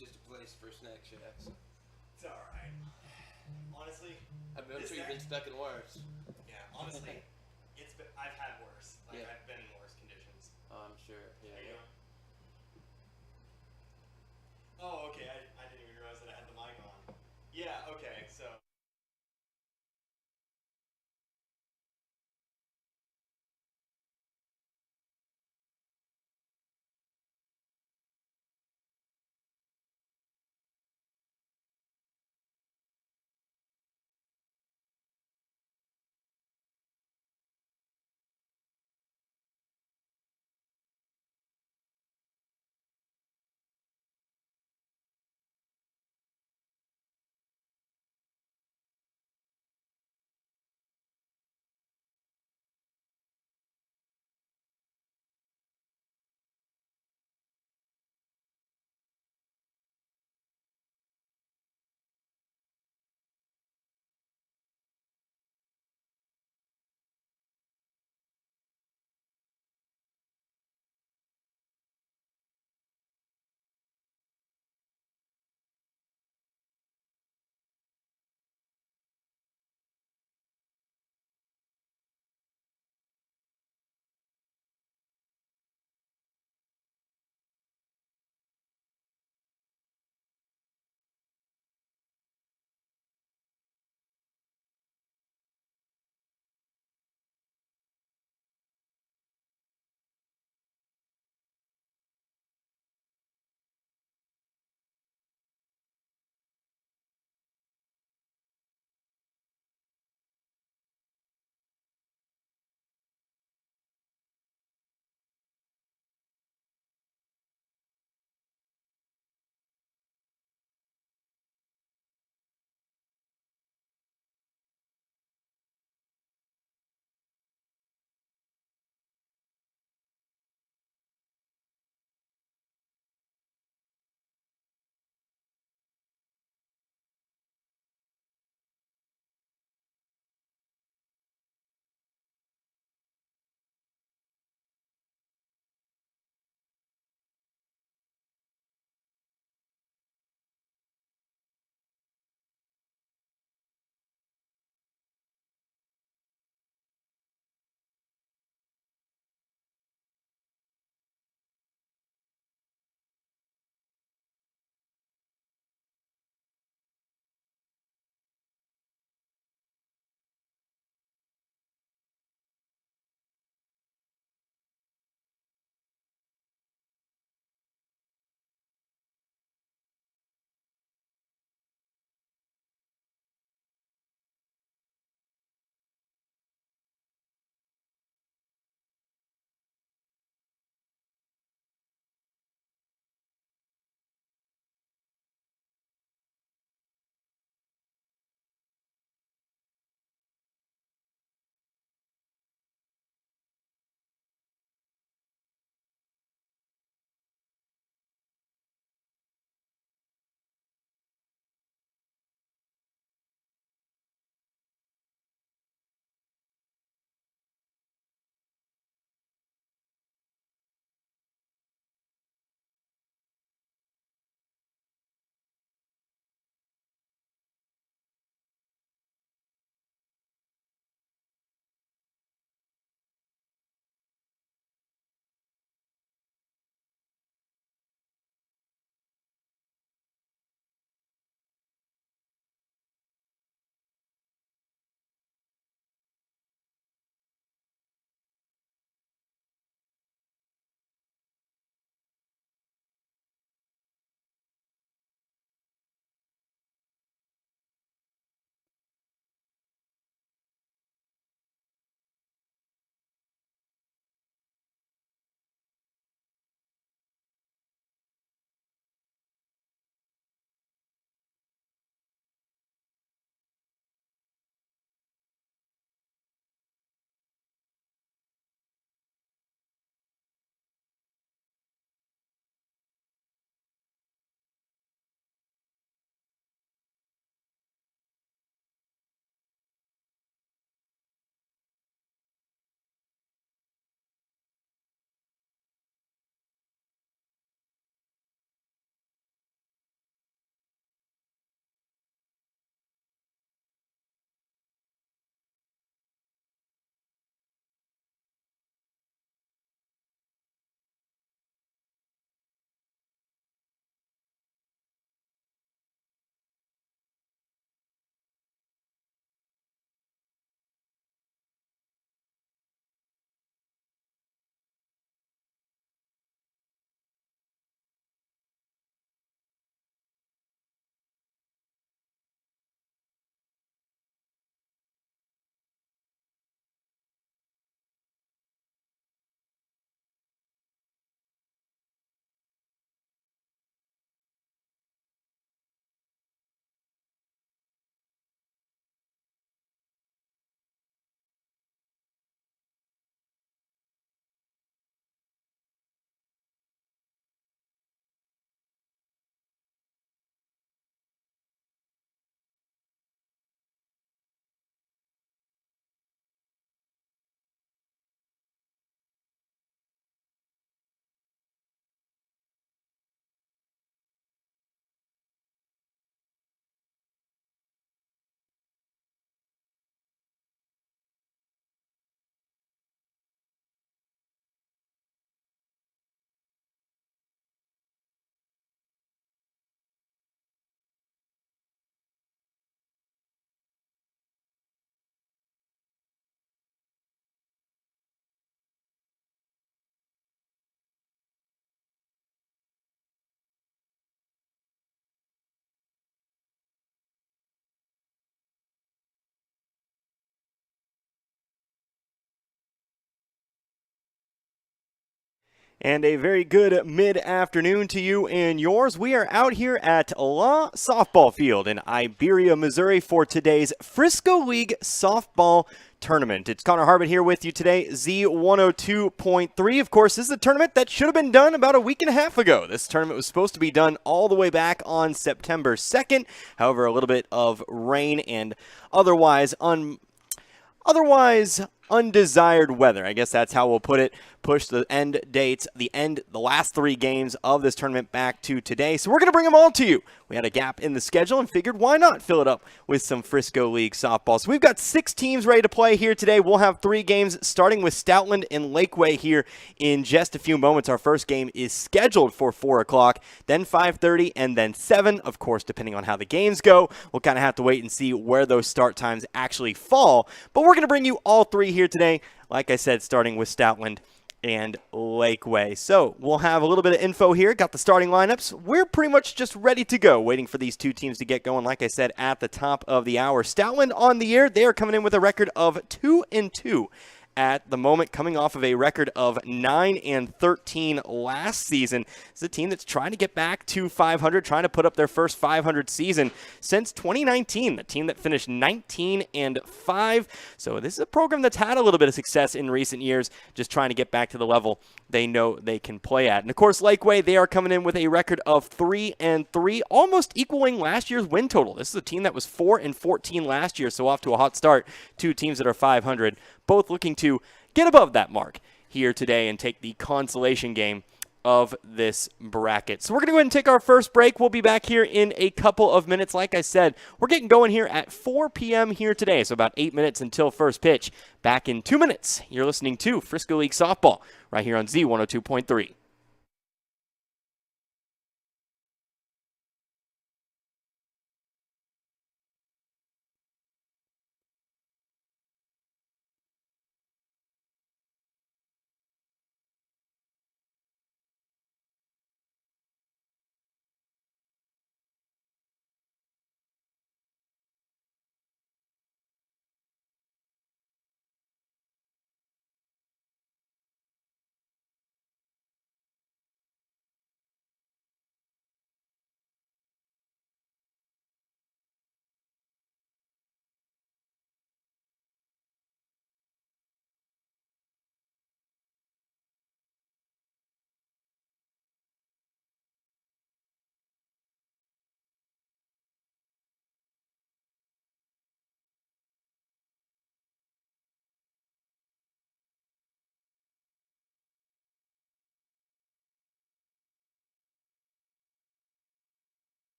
just a place for snack shacks. It's alright. Honestly, I'm sure you've been stuck in worse. yeah, honestly, I've had worse. Like, Yeah. I've been in worse conditions. Oh, I'm sure. Yeah. How you doing? Oh, okay, I didn't even realize that I had the mic on. Yeah, okay, so... And a very good mid-afternoon to you and yours. We are out here at La Softball Field in Iberia, Missouri for today's Frisco League Softball Tournament. It's Connor Harbert here with you today, Z102.3. Of course, this is a tournament that should have been done about a week and a half ago. This tournament was supposed to be done all the way back on September 2nd. However, a little bit of rain and otherwise undesired weather, I guess that's how we'll put it, push the end dates, the last 3 games of this tournament back to today. So we're going to bring them all to you. We had a gap in the schedule and figured why not fill it up with some Frisco League softball. So we've got 6 teams ready to play here today. We'll have 3 games starting with Stoutland and Laquey here in just a few moments. Our first game is scheduled for 4 o'clock, then 5:30, and then 7. Of course, depending on how the games go, we'll kind of have to wait and see where those start times actually fall. But we're going to bring you all 3 here today, like I said, starting with Stoutland and Laquey. So we'll have a little bit of info here. Got the starting lineups. We're pretty much just ready to go, waiting for these 2 teams to get going, like I said, at the top of the hour. Stoutland on the year. They are coming in with a record of 2-2 at the moment, coming off of a record of 9-13 last season. It's a team that's trying to get back to 500, trying to put up their first 500 season since 2019, the team that finished 19-5. So this is a program that's had a little bit of success in recent years, just trying to get back to the level they know they can play at. And of course, Laquey, they are coming in with a record of 3-3, almost equaling last year's win total. This is a team that was 4-14 last year, so off to a hot start. 2 teams that are 500, both looking to get above that mark here today and take the consolation game of this bracket. So we're going to go ahead and take our first break. We'll be back here in a couple of minutes. Like I said, we're getting going here at 4 p.m. here today, so about 8 minutes until first pitch. Back in 2 minutes, you're listening to Frisco League Softball right here on Z102.3.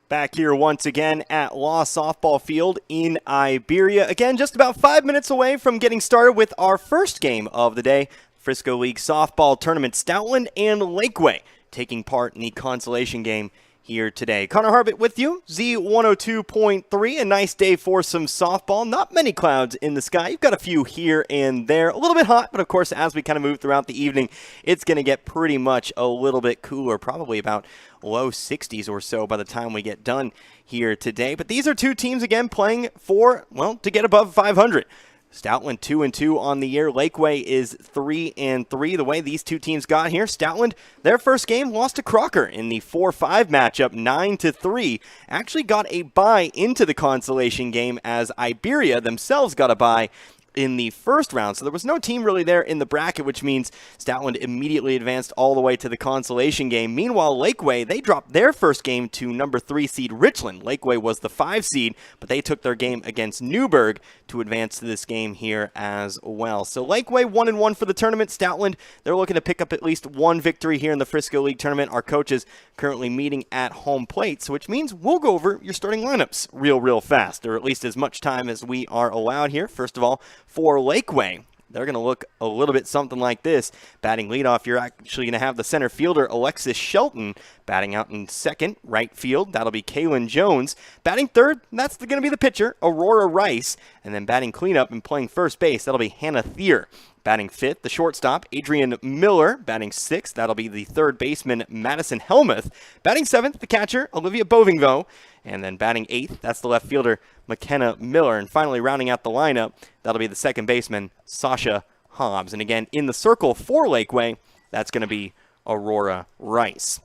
Back here once again at La Softball Field in Iberia. Again, just about 5 minutes away from getting started with our first game of the day. Frisco League Softball Tournament. Stoutland and Laquey taking part in the consolation game here today. Connor Harbert with you, Z102.3. A nice day for some softball. Not many clouds in the sky. You've got a few here and there. A little bit hot, but of course, as we kind of move throughout the evening, it's going to get pretty much a little bit cooler, probably about low 60s or so by the time we get done here today. But these are 2 teams, again, playing for, well, to get above 500. Stoutland 2-2 on the year. Laquey is 3-3. The way these 2 teams got here, Stoutland, their first game lost to Crocker in the 4-5 matchup, 9-3. Actually got a bye into the consolation game as Iberia themselves got a bye in the first round. So there was no team really there in the bracket, which means Stoutland immediately advanced all the way to the consolation game. Meanwhile, Laquey, they dropped their first game to number 3 seed Richland. Laquey was the 5 seed, but they took their game against Newburgh to advance to this game here as well. So Laquey 1-1 for the tournament. Stoutland, they're looking to pick up at least one victory here in the Frisco League tournament. Our coaches currently meeting at home plate, so which means we'll go over your starting lineups real fast, or at least as much time as we are allowed here. First of all, for Laquey, they're going to look a little bit something like this. Batting leadoff, you're actually going to have the center fielder, Alexis Shelton, batting out in second, right field. That'll be Kaylin Jones. Batting third, that's going to be the pitcher, Aurora Rice. And then batting cleanup and playing first base, that'll be Hannah Thier. Batting fifth, the shortstop, Adrian Miller. Batting sixth, that'll be the third baseman, Madison Helmuth. Batting seventh, the catcher, Olivia Bovingvo. And then batting eighth, that's the left fielder, McKenna Miller. And finally, rounding out the lineup, that'll be the second baseman, Sasha Hobbs. And again, in the circle for Laquey, that's going to be Aurora Rice.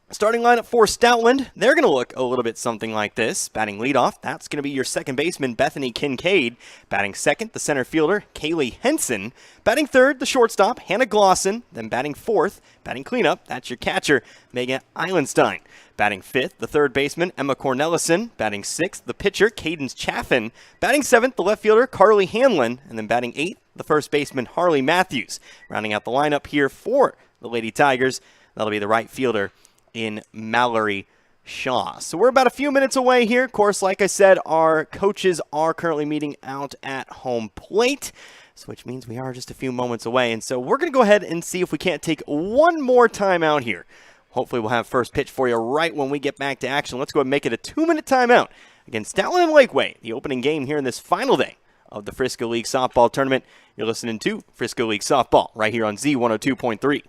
Starting lineup for Stoutland, they're going to look a little bit something like this. Batting leadoff, that's going to be your second baseman, Bethany Kincaid. Batting second, the center fielder, Kaylee Henson. Batting third, the shortstop, Hannah Glosson. Then batting fourth, batting cleanup, that's your catcher, Megan Eilenstein. Batting fifth, the third baseman, Emma Cornelison. Batting sixth, the pitcher, Cadence Chaffin. Batting seventh, the left fielder, Carly Hanlon. And then batting eighth, the first baseman, Harley Matthews. Rounding out the lineup here for the Lady Tigers, that'll be the right fielder, in Mallory Shaw. So we're about a few minutes away here. Of course, like I said, our coaches are currently meeting out at home plate, so which means we are just a few moments away. And so we're going to go ahead and see if we can't take one more time out here. Hopefully we'll have first pitch for you right when we get back to action. Let's go ahead and make it a 2-minute timeout against Stoutland and Laquey, the opening game here in this final day of the Frisco League Softball Tournament. You're listening to Frisco League Softball right here on Z102.3.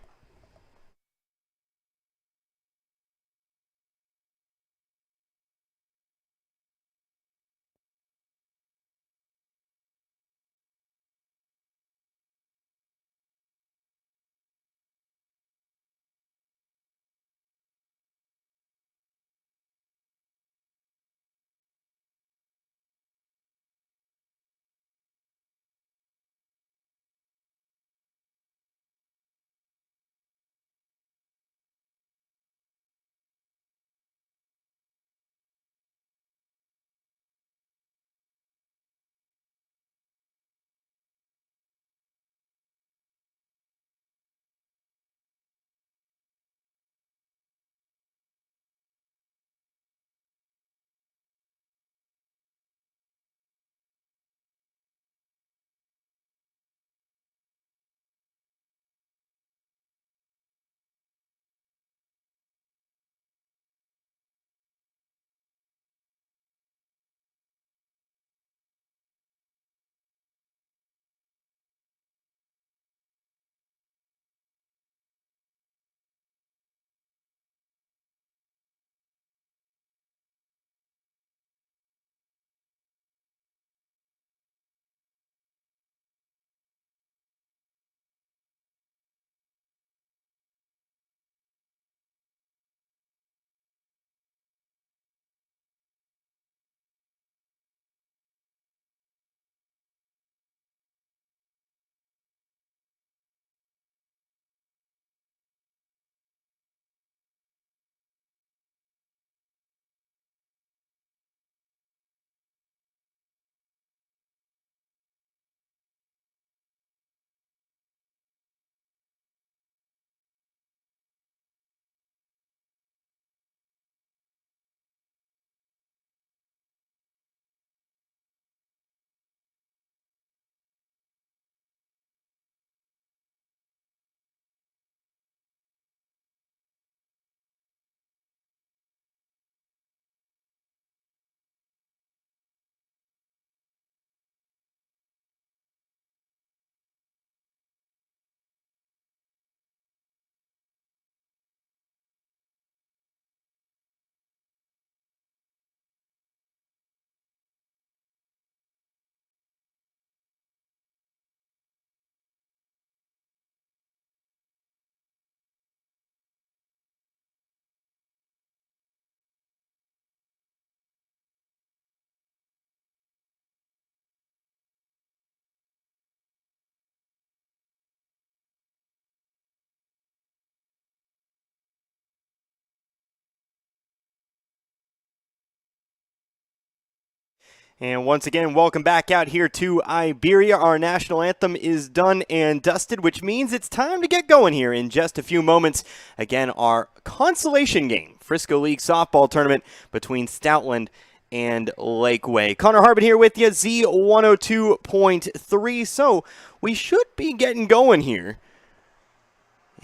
And once again, welcome back out here to Iberia. Our national anthem is done and dusted, which means it's time to get going here in just a few moments. Again, our consolation game, Frisco League softball tournament between Stoutland and Laquey. Connor Harbin here with you, Z102.3. So we should be getting going here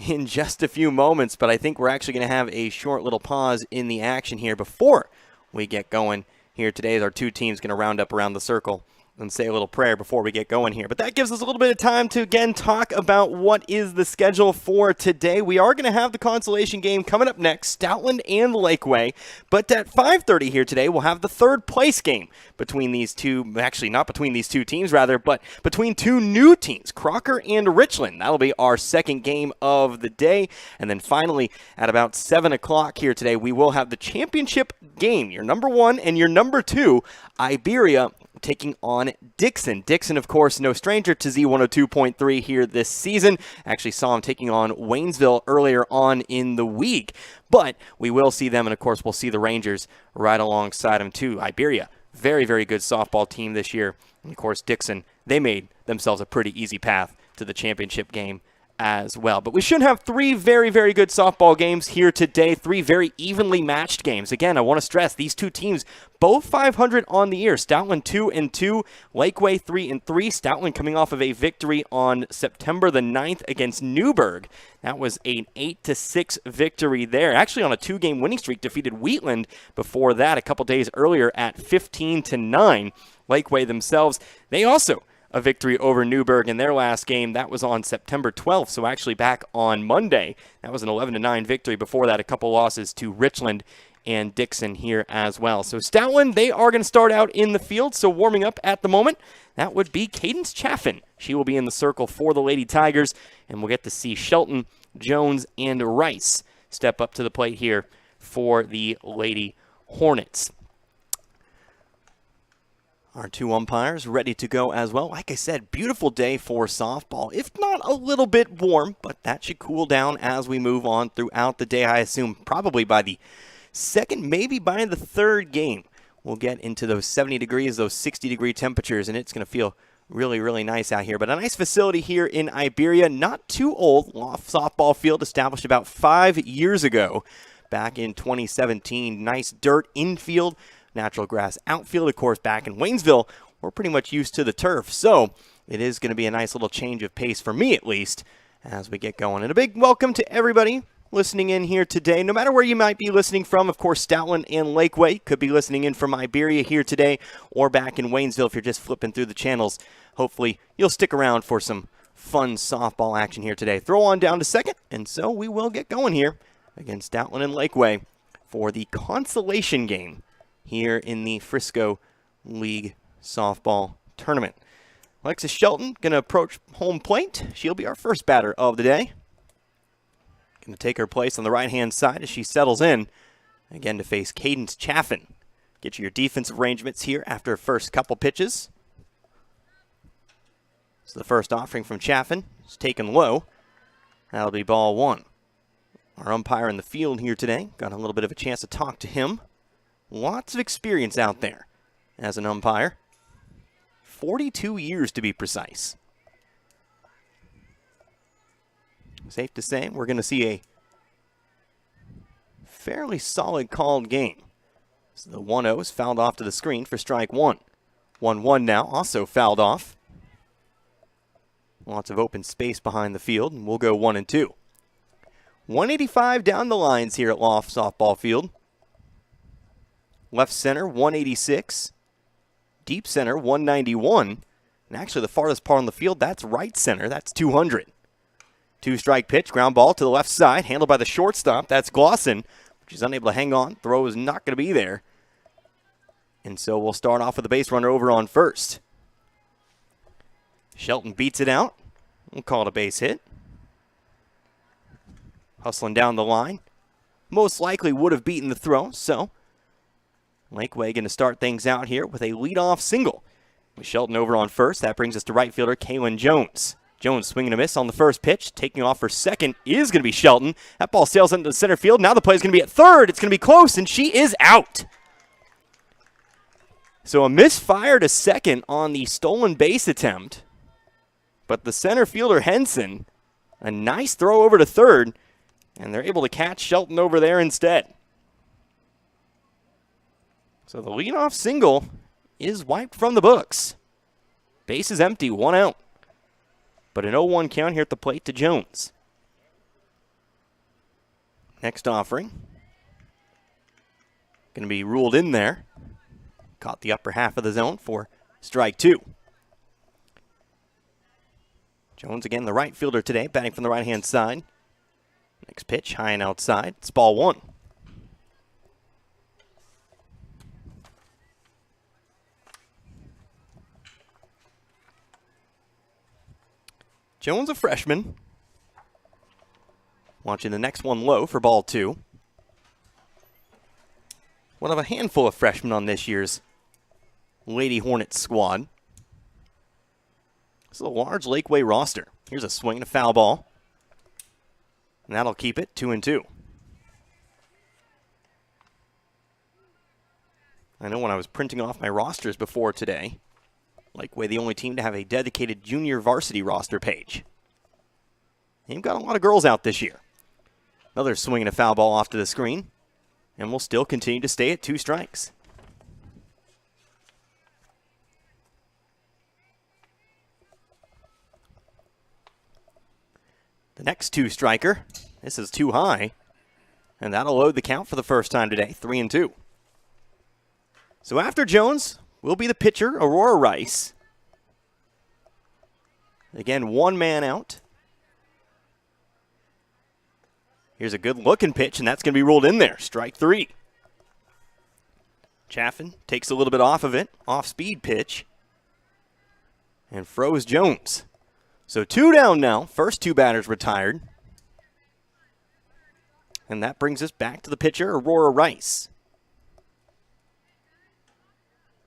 in just a few moments, but I think we're actually going to have a short little pause in the action here before we get going. Here today, our two teams going to round up around the circle and say a little prayer before we get going here. But that gives us a little bit of time to, again, talk about what is the schedule for today. We are going to have the consolation game coming up next, Stoutland and Laquey. But at 5:30 here today, we'll have the third place game between these two, actually not between these two teams, rather, but between two new teams, Crocker and Richland. That'll be our second game of the day. And then finally, at about 7 o'clock here today, we will have the championship game, your number 1 and your number 2, Iberia, taking on Dixon. Dixon, of course, no stranger to Z102.3 here this season. Actually saw him taking on Waynesville earlier on in the week. But we will see them, and of course, we'll see the Rangers right alongside them too. Iberia, very, very good softball team this year. And of course, Dixon, they made themselves a pretty easy path to the championship game as well. But we should have 3 very, very good softball games here today, 3 very evenly matched games. Again, I want to stress these two teams, both 500 on the year. Stoutland 2-2, Laquey 3-3. Stoutland coming off of a victory on September the 9th against Newburgh. That was an 8-6 victory there. Actually on a 2-game winning streak, defeated Wheatland before that a couple days earlier at 15-9. Laquey themselves, they also a victory over Newburgh in their last game. That was on September 12th, so actually back on Monday. That was an 11-9 victory. Before that, a couple losses to Richland and Dixon here as well. So Stoutland, they are going to start out in the field, so warming up at the moment, that would be Cadence Chaffin. She will be in the circle for the Lady Tigers, and we'll get to see Shelton, Jones, and Rice step up to the plate here for the Lady Hornets. Our two umpires ready to go as well. Like I said, beautiful day for softball, if not a little bit warm, but that should cool down as we move on throughout the day. I assume probably by the second, maybe by the third game, we'll get into those 70 degrees, those 60-degree temperatures, and it's going to feel really, really nice out here. But a nice facility here in Iberia, not too old. Loft softball field established about 5 years ago, back in 2017. Nice dirt infield. Natural grass outfield. Of course, back in Waynesville, we're pretty much used to the turf. So it is going to be a nice little change of pace for me, at least, as we get going. And a big welcome to everybody listening in here today. No matter where you might be listening from, of course, Stoutland and Laquey could be listening in from Iberia here today or back in Waynesville if you're just flipping through the channels. Hopefully, you'll stick around for some fun softball action here today. Throw on down to second, and so we will get going here against Stoutland and Laquey for the consolation game here in the Frisco League softball tournament. Alexis Shelton going to approach home plate. She'll be our first batter of the day. Going to take her place on the right-hand side as she settles in, again to face Cadence Chaffin. Get you your defensive arrangements here after her first couple pitches. So the first offering from Chaffin is taken low. That'll be ball 1. Our umpire in the field here today, got a little bit of a chance to talk to him. Lots of experience out there as an umpire. 42 years to be precise. Safe to say we're going to see a fairly solid called game. So the 1-0 is fouled off to the screen for strike 1. 1-1 now, also fouled off. Lots of open space behind the field, and we'll go 1-2. 185 down the lines here at Loft Softball Field. Left center, 186. Deep center, 191. And actually the farthest part on the field, that's right center. That's 200. 2-strike pitch, ground ball to the left side, handled by the shortstop. That's Glosson, which is unable to hang on. Throw is not going to be there. And so we'll start off with the base runner over on first. Shelton beats it out. We'll call it a base hit. Hustling down the line. Most likely would have beaten the throw, so Laquey going to start things out here with a leadoff single. With Shelton over on first, that brings us to right fielder Kaylin Jones. Jones swinging a miss on the first pitch. Taking off for second is going to be Shelton. That ball sails into the center field. Now the play is going to be at third. It's going to be close, and she is out. So a misfire to second on the stolen base attempt. But the center fielder, Henson, a nice throw over to third, and they're able to catch Shelton over there instead. So the leadoff single is wiped from the books. Base is empty, 1 out. But an 0-1 count here at the plate to Jones. Next offering. Going to be ruled in there. Caught the upper half of the zone for strike 2. Jones again, the right fielder today, batting from the right-hand side. Next pitch, high and outside. It's ball 1. Jones, a freshman. Launching the next one low for ball 2. One of a handful of freshmen on this year's Lady Hornets squad. This is a large Laquey roster. Here's a swing and a foul ball. And that'll keep it 2-2. I know when I was printing off my rosters before today, Laquey the only team to have a dedicated junior varsity roster page. They've got a lot of girls out this year. Another swing and a foul ball off to the screen. And we'll still continue to stay at 2 strikes. The next 2-striker, this is too high, and that'll load the count for the first time today, 3-2. So after Jones will be the pitcher, Aurora Rice. Again, 1 man out. Here's a good-looking pitch, and that's going to be ruled in there, strike 3. Chaffin takes a little bit off of it, off-speed pitch, and froze Jones. So 2 down now, first 2 batters retired. And that brings us back to the pitcher, Aurora Rice.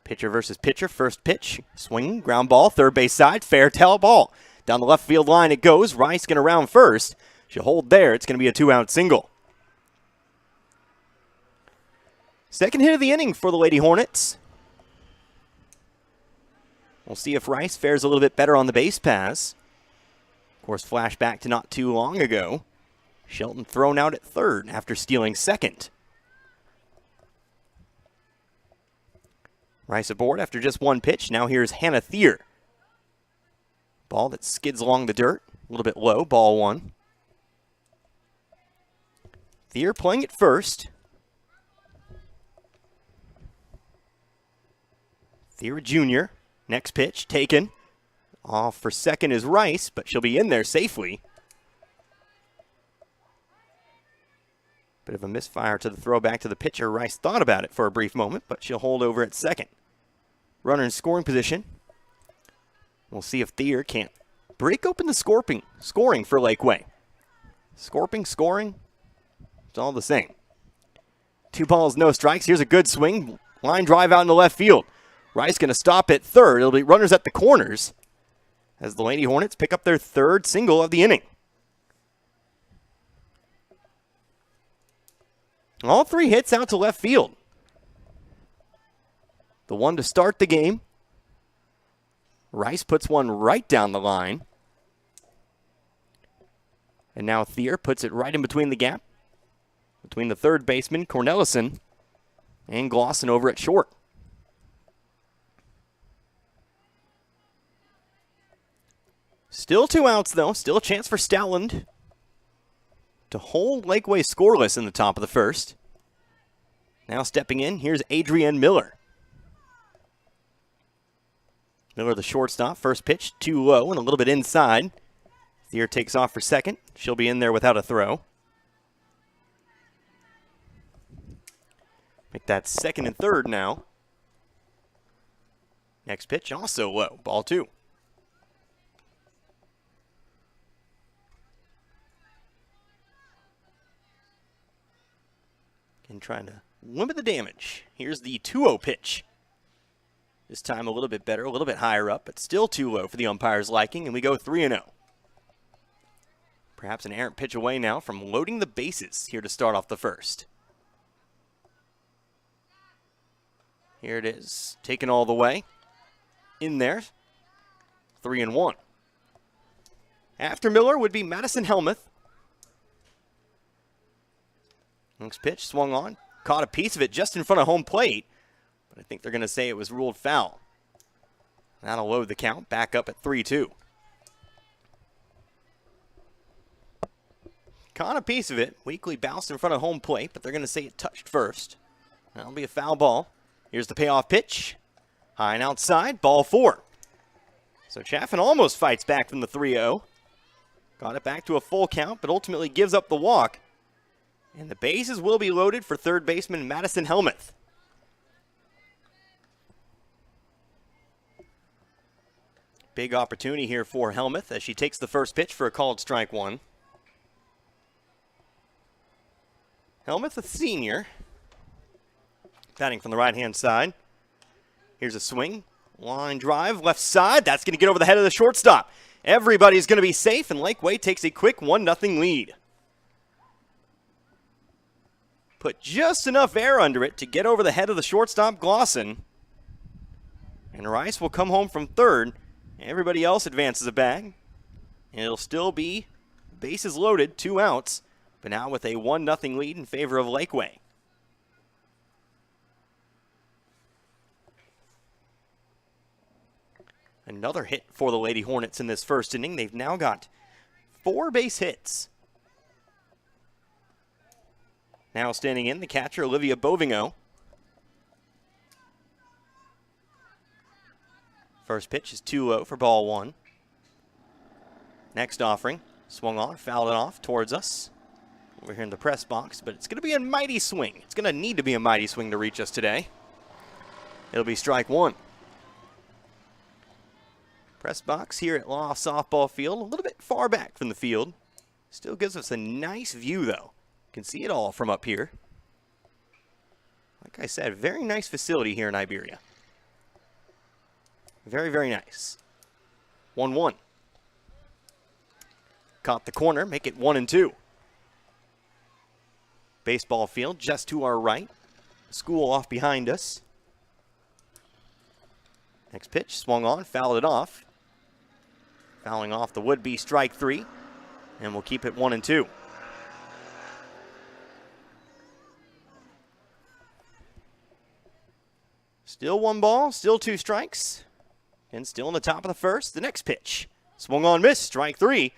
Pitcher versus pitcher, first pitch, swinging, ground ball, third base side, fair tail ball. Down the left field line it goes, Rice going to round first. She'll hold there, it's going to be a 2-out single. Second hit of the inning for the Lady Hornets. We'll see if Rice fares a little bit better on the base pass. Of course, flashback to not too long ago. Shelton thrown out at third after stealing second. Rice aboard after just 1 pitch. Now here's Hannah Thier. Ball that skids along the dirt. A little bit low, ball 1. Thier playing at first. Thier Jr. Next pitch, taken. Off for second is Rice, but she'll be in there safely. Bit of a misfire to the throw back to the pitcher. Rice thought about it for a brief moment, but she'll hold over at second. Runner in scoring position. We'll see if Thier can't break open the scoring for Laquey. Scoring, it's all the same. 2 balls, no strikes. Here's a good swing. Line drive out into left field. Rice going to stop at third. It'll be runners at the corners as the Lady Hornets pick up their 3rd single of the inning. All 3 hits out to left field. The one to start the game. Rice puts one right down the line. And now Thier puts it right in between the gap. Between the third baseman, Cornelison, and Glosson over at short. Still 2 outs, though. Still a chance for Stoutland to hold Laquey scoreless in the top of the first. Now stepping in, here's Adrienne Miller. Miller, the shortstop. First pitch, too low and a little bit inside. Thier takes off for second. She'll be in there without a throw. Make that second and third now. Next pitch, also low. Ball 2. And trying to limit the damage. Here's the 2-0 pitch. This time a little bit better, a little bit higher up, but still too low for the umpire's liking, and we go 3-0. Perhaps an errant pitch away now from loading the bases here to start off the first. Here it is, taken all the way. In there, 3-1. After Miller would be Madison Helmuth. Next pitch, swung on. Caught a piece of it just in front of home plate. But I think they're going to say it was ruled foul. That'll load the count back up at 3-2. Caught a piece of it. Weekly bounced in front of home plate, but they're going to say it touched first. That'll be a foul ball. Here's the payoff pitch. High and outside, ball 4. So Chaffin almost fights back from the 3-0. Got it back to a full count, but ultimately gives up the walk. And the bases will be loaded for third baseman Madison Helmuth. Big opportunity here for Helmuth as she takes the first pitch for a called strike 1. Helmuth, a senior. Batting from the right-hand side. Here's a swing. Line drive, left side. That's going to get over the head of the shortstop. Everybody's going to be safe, and Laquey takes a quick 1-0 lead. Put just enough air under it to get over the head of the shortstop, Glosson. And Rice will come home from third. Everybody else advances a bag. And it'll still be bases loaded, 2 outs, but now with a 1-0 lead in favor of Laquey. Another hit for the Lady Hornets in this first inning. They've now got 4 base hits. Now standing in, the catcher, Olivia Bovingho. First pitch is too low for ball 1. Next offering, swung on, fouled it off towards us. We're here in the press box, but it's going to be a mighty swing. It's going to need to be a mighty swing to reach us today. It'll be strike 1. Press box here at Law Softball Field, a little bit far back from the field. Still gives us a nice view, though. Can see it all from up here. Like I said, very nice facility here in Iberia. Very, very nice. 1-1. Caught the corner, make it 1-2. Baseball field just to our right. School off behind us. Next pitch, swung on, fouled it off. Fouling off the would-be strike 3. And we'll keep it 1-2. Still 1 ball, still 2 strikes. And still in the top of the first, the next pitch. Swung on, missed, strike 3.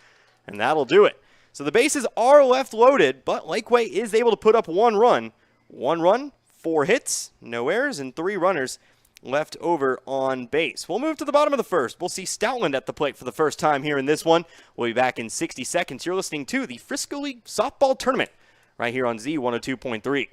And that'll do it. So the bases are left loaded, but Laquey is able to put up 1 run. 1 run, 4 hits, no errors, and 3 runners left over on base. We'll move to the bottom of the first. We'll see Stoutland at the plate for the first time here in this one. We'll be back in 60 seconds. You're listening to the Frisco League Softball Tournament right here on Z102.3.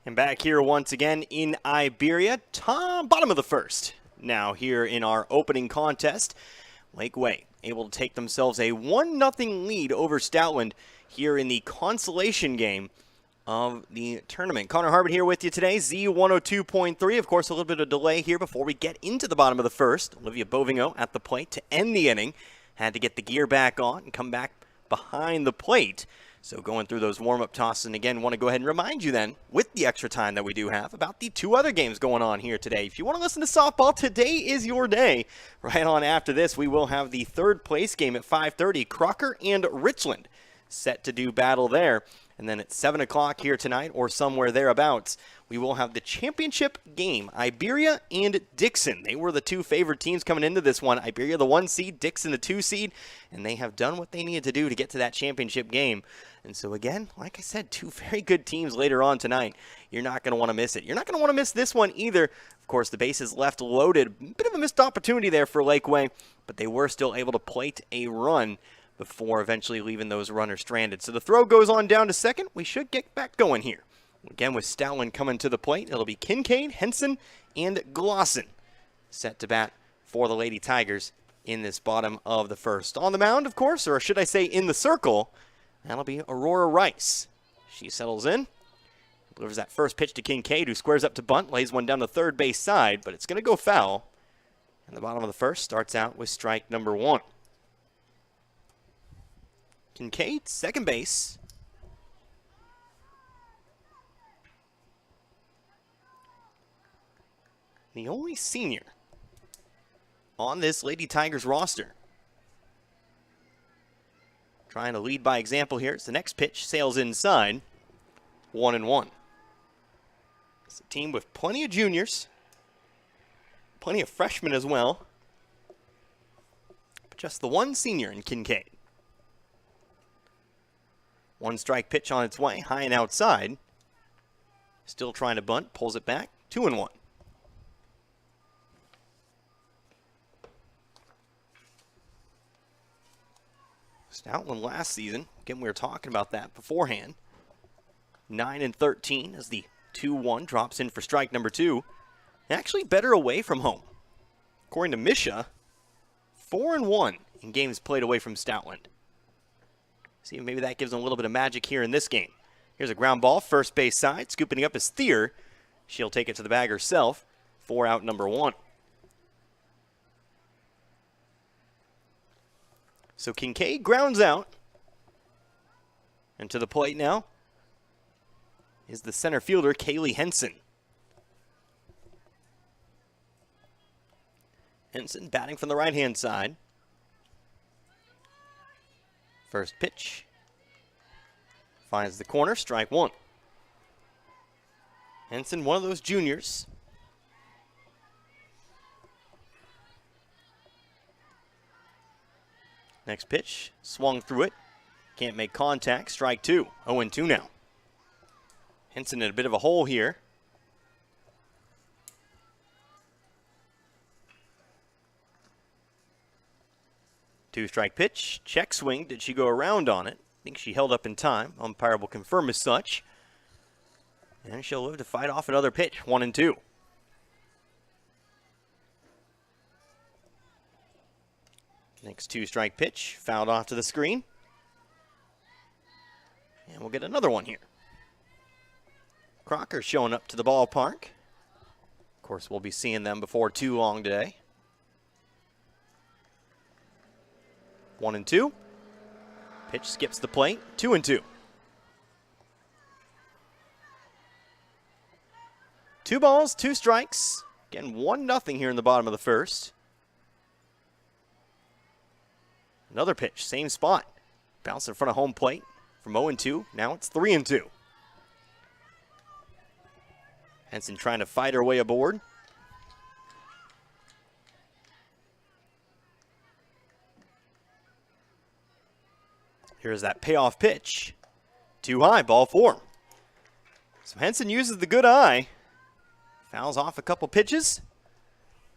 And back here once again in Iberia, bottom of the first. Now here in our opening contest, Laquey able to take themselves a 1-0 lead over Stoutland here in the consolation game of the tournament. Connor Harbin here with you today, Z102.3. Of course, a little bit of delay here before we get into the bottom of the first. Olivia Bovingho at the plate to end the inning. Had to get the gear back on and come back behind the plate. So going through those warm-up tosses, and again, want to go ahead and remind you then, with the extra time that we do have, about the 2 other games going on here today. If you want to listen to softball, today is your day. Right on after this, we will have the 3rd place game at 5:30, Crocker and Richland set to do battle there. And then at 7 o'clock here tonight, or somewhere thereabouts, we will have the championship game, Iberia and Dixon. They were the 2 favored teams coming into this one. Iberia, the 1 seed, Dixon, the 2 seed, and they have done what they needed to do to get to that championship game. And so again, like I said, 2 very good teams later on tonight. You're not going to want to miss it. You're not going to want to miss this one either. Of course, the bases left loaded. A bit of a missed opportunity there for Laquey, but they were still able to plate a run before eventually leaving those runners stranded. So the throw goes on down to second. We should get back going here. Again, with Stoutland coming to the plate, it'll be Kincaid, Henson, and Glosson set to bat for the Lady Tigers in this bottom of the first. On the mound, of course, or should I say in the circle, that'll be Aurora Rice. She settles in, delivers that first pitch to Kincaid, who squares up to bunt, lays one down the third base side, but it's going to go foul. And the bottom of the first starts out with strike number 1. Kincaid, second base. The only senior on this Lady Tigers roster. Trying to lead by example here. It's the next pitch, sails inside. 1-1. It's a team with plenty of juniors, plenty of freshmen as well, but just the 1 senior in Kincaid. 1 strike pitch on its way, high and outside. Still trying to bunt, pulls it back, 2-1. Stoutland last season, again we were talking about that beforehand. 9-13 as the 2-1 drops in for strike number 2. Actually better away from home. According to Misha, 4-1 in games played away from Stoutland. See if maybe that gives them a little bit of magic here in this game. Here's a ground ball, first base side. Scooping it up is Thier. She'll take it to the bag herself. 4 out number 1. So Kincaid grounds out. And to the plate now is the center fielder, Kaylee Henson. Henson batting from the right-hand side. First pitch. Finds the corner, strike 1. Henson, one of those juniors. Next pitch, swung through it. Can't make contact, strike 2. 0-2 now. Henson in a bit of a hole here. Two-strike pitch, check swing. Did she go around on it? I think she held up in time. Umpire will confirm as such. And she'll live to fight off another pitch, 1-2. Next two-strike pitch, fouled off to the screen. And we'll get another one here. Crocker showing up to the ballpark. Of course, we'll be seeing them before too long today. 1-2. Pitch skips the plate, 2-2. 2 balls, 2 strikes. Again, 1-0 here in the bottom of the first. Another pitch, same spot. Bounce in front of home plate from 0-2. Now it's 3-2. Henson trying to fight her way aboard. Here's that payoff pitch. Too high, ball 4. So Henson uses the good eye. Fouls off a couple pitches.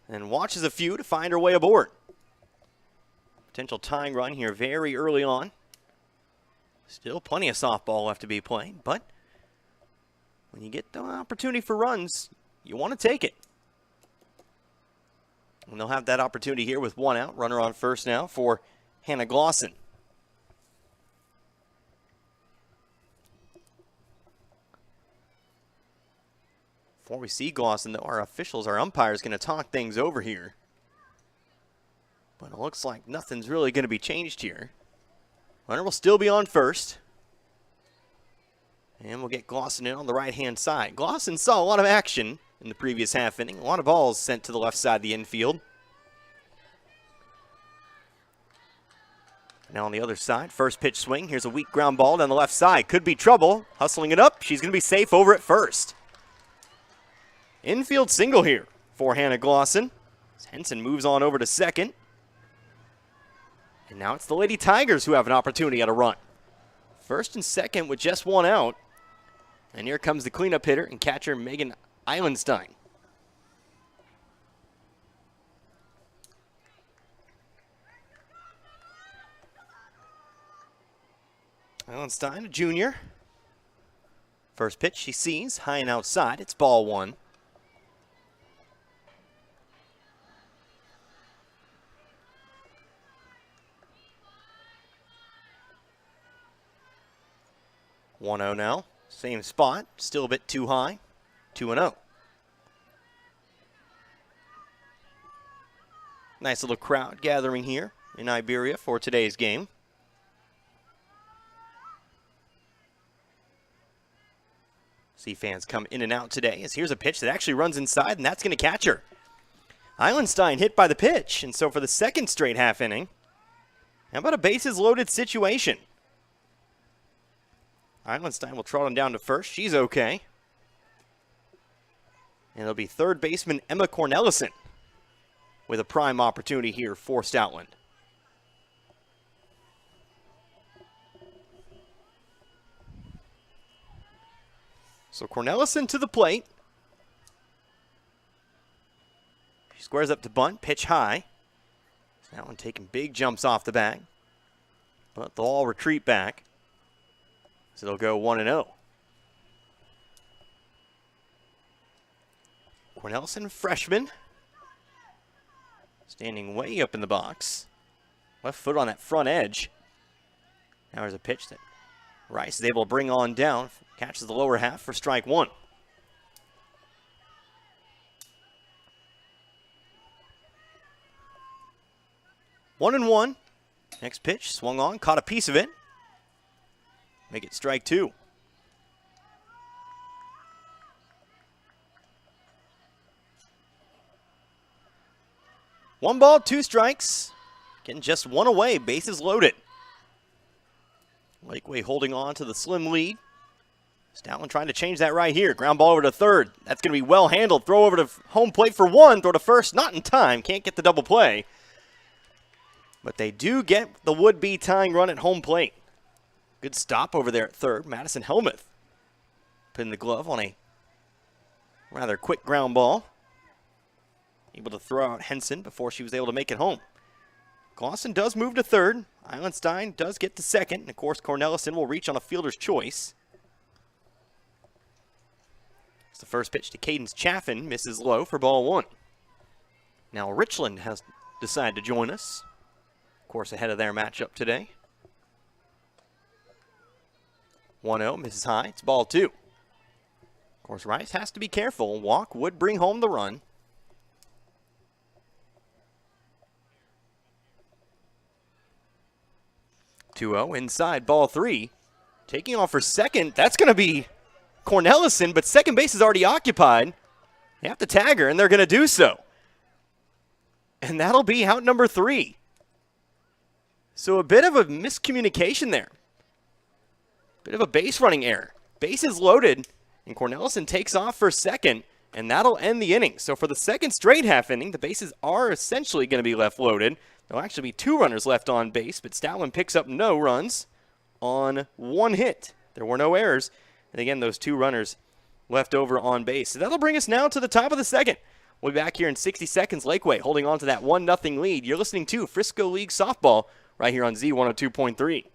And watches a few to find her way aboard. Potential tying run here very early on. Still plenty of softball left to be played, but when you get the opportunity for runs, you want to take it. And they'll have that opportunity here with 1 out. Runner on first now for Hannah Glosson. Before we see Glosson, though, our officials, our umpires, going to talk things over here. But it looks like nothing's really going to be changed here. Runner will still be on first. And we'll get Glosson in on the right-hand side. Glosson saw a lot of action in the previous half inning. A lot of balls sent to the left side of the infield. Now on the other side, first pitch swing. Here's a weak ground ball down the left side. Could be trouble. Hustling it up. She's going to be safe over at first. Infield single here for Hannah Glosson. Henson moves on over to second. And now it's the Lady Tigers who have an opportunity at a run. First and second with just one out. And here comes the cleanup hitter and catcher Megan Eilenstein. Eilenstein, a junior. First pitch she sees, high and outside. It's ball one. One 0 now. Same spot, still a bit too high. 2-0. Nice little crowd gathering here in Iberia for today's game. See fans come in and out today as here's a pitch that actually runs inside, and that's going to catch her. Eilenstein hit by the pitch, and so for the second straight half inning, how about a bases loaded situation? Eilenstein will trot him down to first. She's okay. And it'll be third baseman Emma Cornelissen with a prime opportunity here for Stoutland. So Cornelissen to the plate. She squares up to bunt, pitch high. Stoutland taking big jumps off the bag. But they'll all retreat back. So they'll go 1-0. Cornelissen, freshman. Standing way up in the box. Left foot on that front edge. Now there's a pitch that Rice is able to bring on down. Catches the lower half for strike one. One and one. Next pitch, swung on, caught a piece of it. Make it strike two. One ball, two strikes. Getting just one away, bases loaded. Laquey holding on to the slim lead. Stoutland trying to change that right here. Ground ball over to third. That's going to be well handled. Throw over to home plate for one. Throw to first, not in time. Can't get the double play. But they do get the would-be tying run at home plate. Good stop over there at third. Madison Helmuth putting the glove on a rather quick ground ball. Able to throw out Henson before she was able to make it home. Glosson does move to third. Eilenstein does get to second. And of course, Cornelissen will reach on a fielder's choice. It's the first pitch to Cadence Chaffin. Misses low for ball one. Now Richland has decided to join us. Of course, ahead of their matchup today. 1-0, misses high. It's ball two. Of course, Rice has to be careful. Walk would bring home the run. Two-0 inside, ball three. Taking off for second. That's going to be Cornelissen, but second base is already occupied. They have to tag her, and they're going to do so. And that'll be out number three. So a bit of a miscommunication there. Bit of a base running error. Base is loaded, and Cornelissen takes off for second, and that'll end the inning. So for the second straight half inning, the bases are essentially going to be left loaded. There'll actually be two runners left on base, but Stoutland picks up no runs on one hit. There were no errors. And again, those two runners left over on base. So that'll bring us now to the top of the second. We'll be back here in 60 seconds. Laquey holding on to that 1-0 lead. You're listening to Frisco League Softball right here on Z102.3.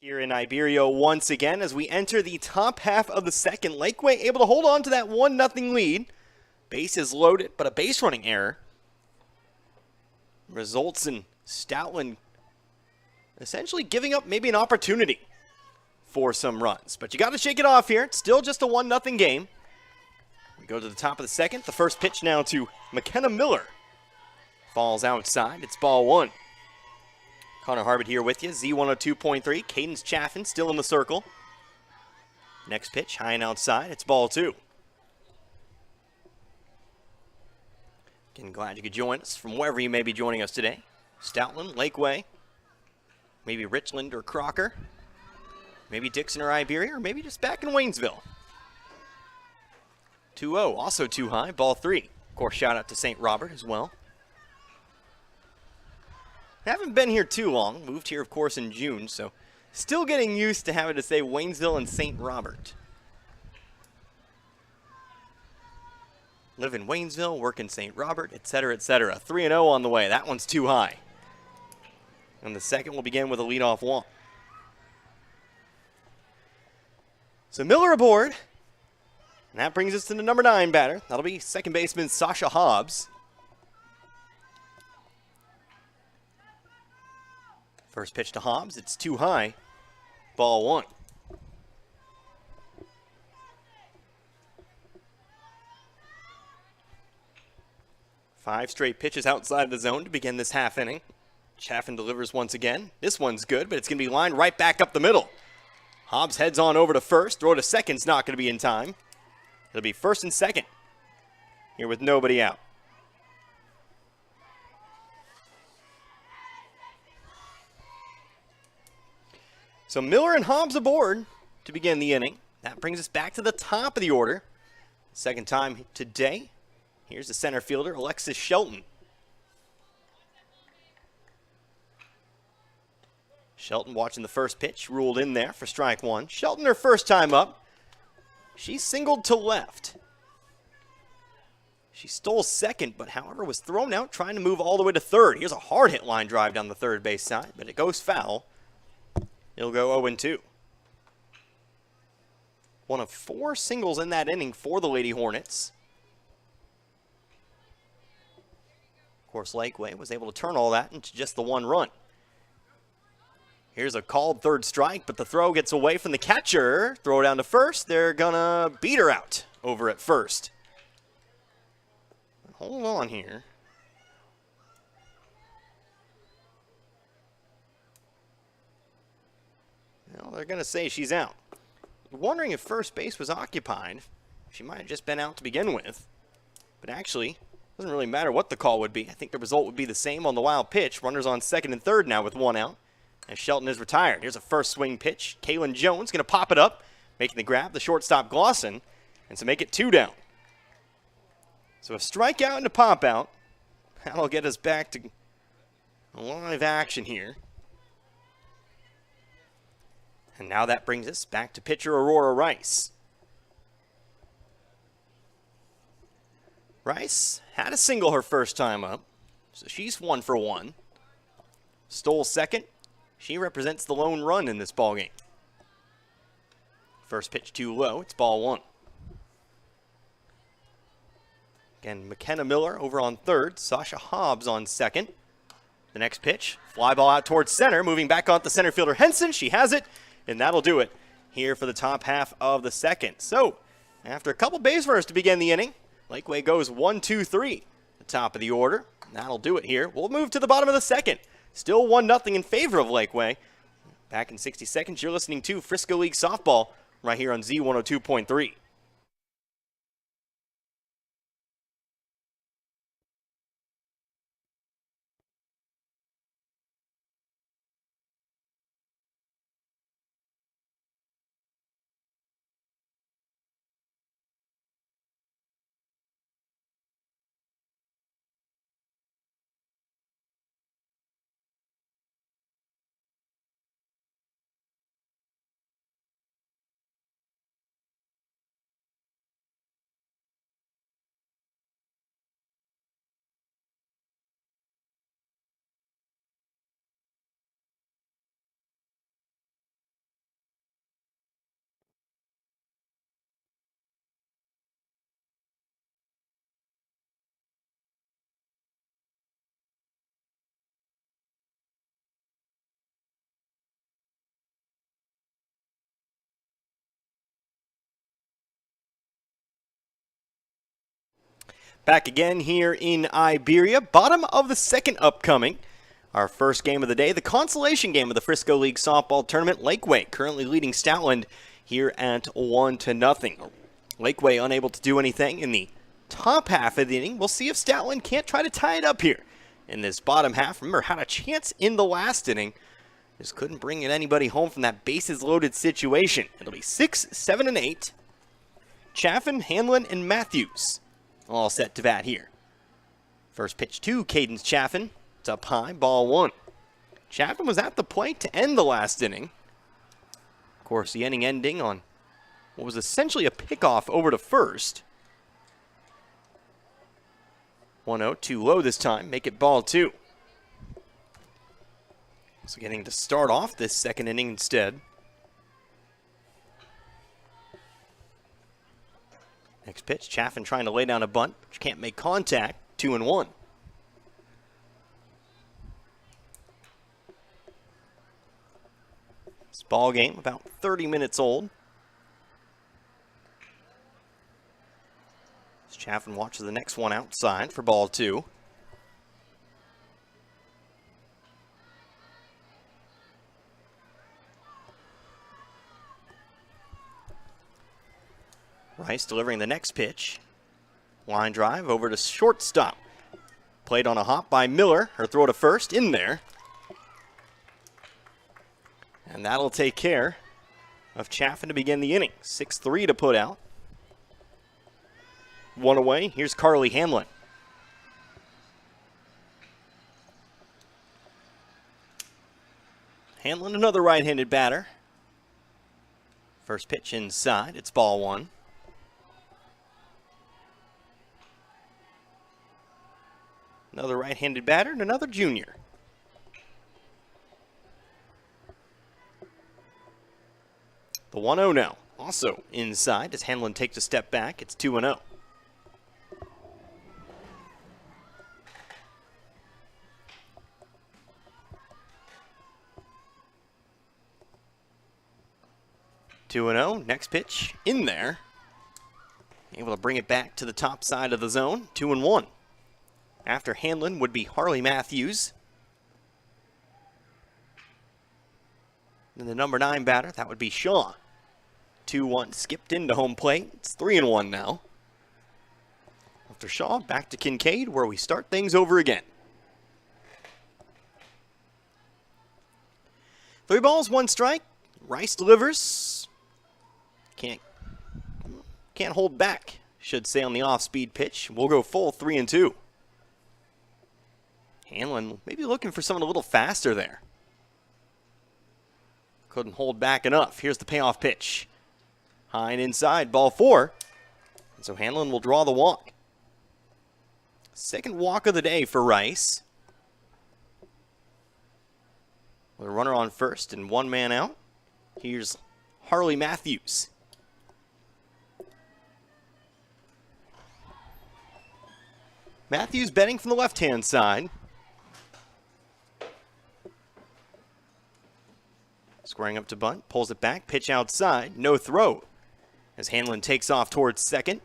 Here in Iberio once again as we enter the top half of the second. Laquey able to hold on to that 1-0 lead. Base is loaded, but a base running error results in Stoutland essentially giving up maybe an opportunity for some runs. But you got to shake it off here. It's still just a 1-0 game. We go to the top of the second. The first pitch now to McKenna Miller. Falls outside. It's ball one. Connor Harbert here with you. Z102.3. Cadence Chaffin still in the circle. Next pitch, high and outside. It's ball two. Again, glad you could join us from wherever you may be joining us today. Stoutland, Laquey, maybe Richland or Crocker, maybe Dixon or Iberia, or maybe just back in Waynesville. 2-0, also too high, ball three. Of course, shout out to St. Robert as well. Haven't been here too long. Moved here, of course, in June, so still getting used to having to say Waynesville and St. Robert. Live in Waynesville, work in St. Robert, etc., etc. 3-0 on the way. That one's too high. And the second will begin with a leadoff walk. So Miller aboard. And that brings us to the number 9 batter. That'll be second baseman Sasha Hobbs. First pitch to Hobbs, it's too high. Ball one. Five straight pitches outside the zone to begin this half inning. Chaffin delivers once again. This one's good, but it's going to be lined right back up the middle. Hobbs heads on over to first. Throw to second's not going to be in time. It'll be first and second here with nobody out. So Miller and Hobbs aboard to begin the inning. That brings us back to the top of the order. Second time today. Here's the center fielder, Alexis Shelton. Shelton watching the first pitch, ruled in there for strike one. Shelton, her first time up. She singled to left. She stole second, but however was thrown out trying to move all the way to third. Here's a hard hit line drive down the third base side, but it goes foul. It'll go 0-2. One of 4 singles in that inning for the Lady Hornets. Of course, Laquey was able to turn all that into just the one run. Here's a called third strike, but the throw gets away from the catcher. Throw down to first. They're gonna beat her out over at first. Hold on here. Well, they're going to say she's out. Wondering if first base was occupied. She might have just been out to begin with. But actually, it doesn't really matter what the call would be. I think the result would be the same on the wild pitch. Runners on second and third now with one out. As Shelton is retired. Here's a first swing pitch. Kaylin Jones going to pop it up. Making the grab. The shortstop Glosson. And to make it 2 down. So a strikeout and a pop out. That'll get us back to live action here. And now that brings us back to pitcher Aurora Rice. Rice had a single her first time up, so she's 1 for 1. Stole second. She represents the lone run in this ballgame. First pitch too low. It's ball one. Again, McKenna Miller over on third. Sasha Hobbs on second. The next pitch, fly ball out towards center. Moving back on to center fielder Henson. She has it. And that'll do it here for the top half of the second. So, after a couple base runners to begin the inning, Laquey goes 1-2-3, the top of the order. That'll do it here. We'll move to the bottom of the second. Still 1-0 in favor of Laquey. Back in 60 seconds, you're listening to Frisco League Softball right here on Z102.3. Back again here in Iberia. Bottom of the second upcoming. Our first game of the day, the consolation game of the Frisco League softball tournament. Laquey currently leading Stoutland here at 1-0. Laquey unable to do anything in the top half of the inning. We'll see if Stoutland can't try to tie it up here in this bottom half. Remember, had a chance in the last inning. Just couldn't bring anybody home from that bases loaded situation. It'll be 6, 7, and 8. Chaffin, Hanlon, and Matthews all set to bat here. First pitch to Cadence Chaffin. It's up high, ball 1. Chaffin was at the plate to end the last inning. Of course, the inning ending on what was essentially a pickoff over to first. 1-0, too low this time. Make it ball 2. So getting to start off this second inning instead. Next pitch, Chaffin trying to lay down a bunt, but can't make contact. 2-1. This ball game about 30 minutes old. As Chaffin watches the next one outside for ball 2. Rice delivering the next pitch. Line drive over to shortstop. Played on a hop by Miller. Her throw to first in there. And that'll take care of Chaffin to begin the inning. 6-3 to put out. 1 away. Here's Carly Hanlon. Hanlon, another right-handed batter. First pitch inside. It's ball 1. Another right-handed batter and another junior. The 1-0 now. Also inside as Hanlon takes a step back. It's 2-0. Next pitch in there. Able to bring it back to the top side of the zone. 2-1. After Hanlon would be Harley Matthews. Then the number 9 batter, that would be Shaw. 2-1, skipped into home plate. It's 3-1 now. After Shaw, back to Kincaid, where we start things over again. 3 balls, 1 strike. Rice delivers. Can't hold back, should say, on the off-speed pitch. We'll go full 3-2. Hanlon maybe looking for someone a little faster there. Couldn't hold back enough. Here's the payoff pitch. High and inside, ball 4. And so Hanlon will draw the walk. Second walk of the day for Rice. With a runner on first and 1 man out. Here's Harley Matthews. Matthews betting from the left-hand side. Squaring up to bunt, pulls it back, pitch outside, no throw. As Hanlon takes off towards second.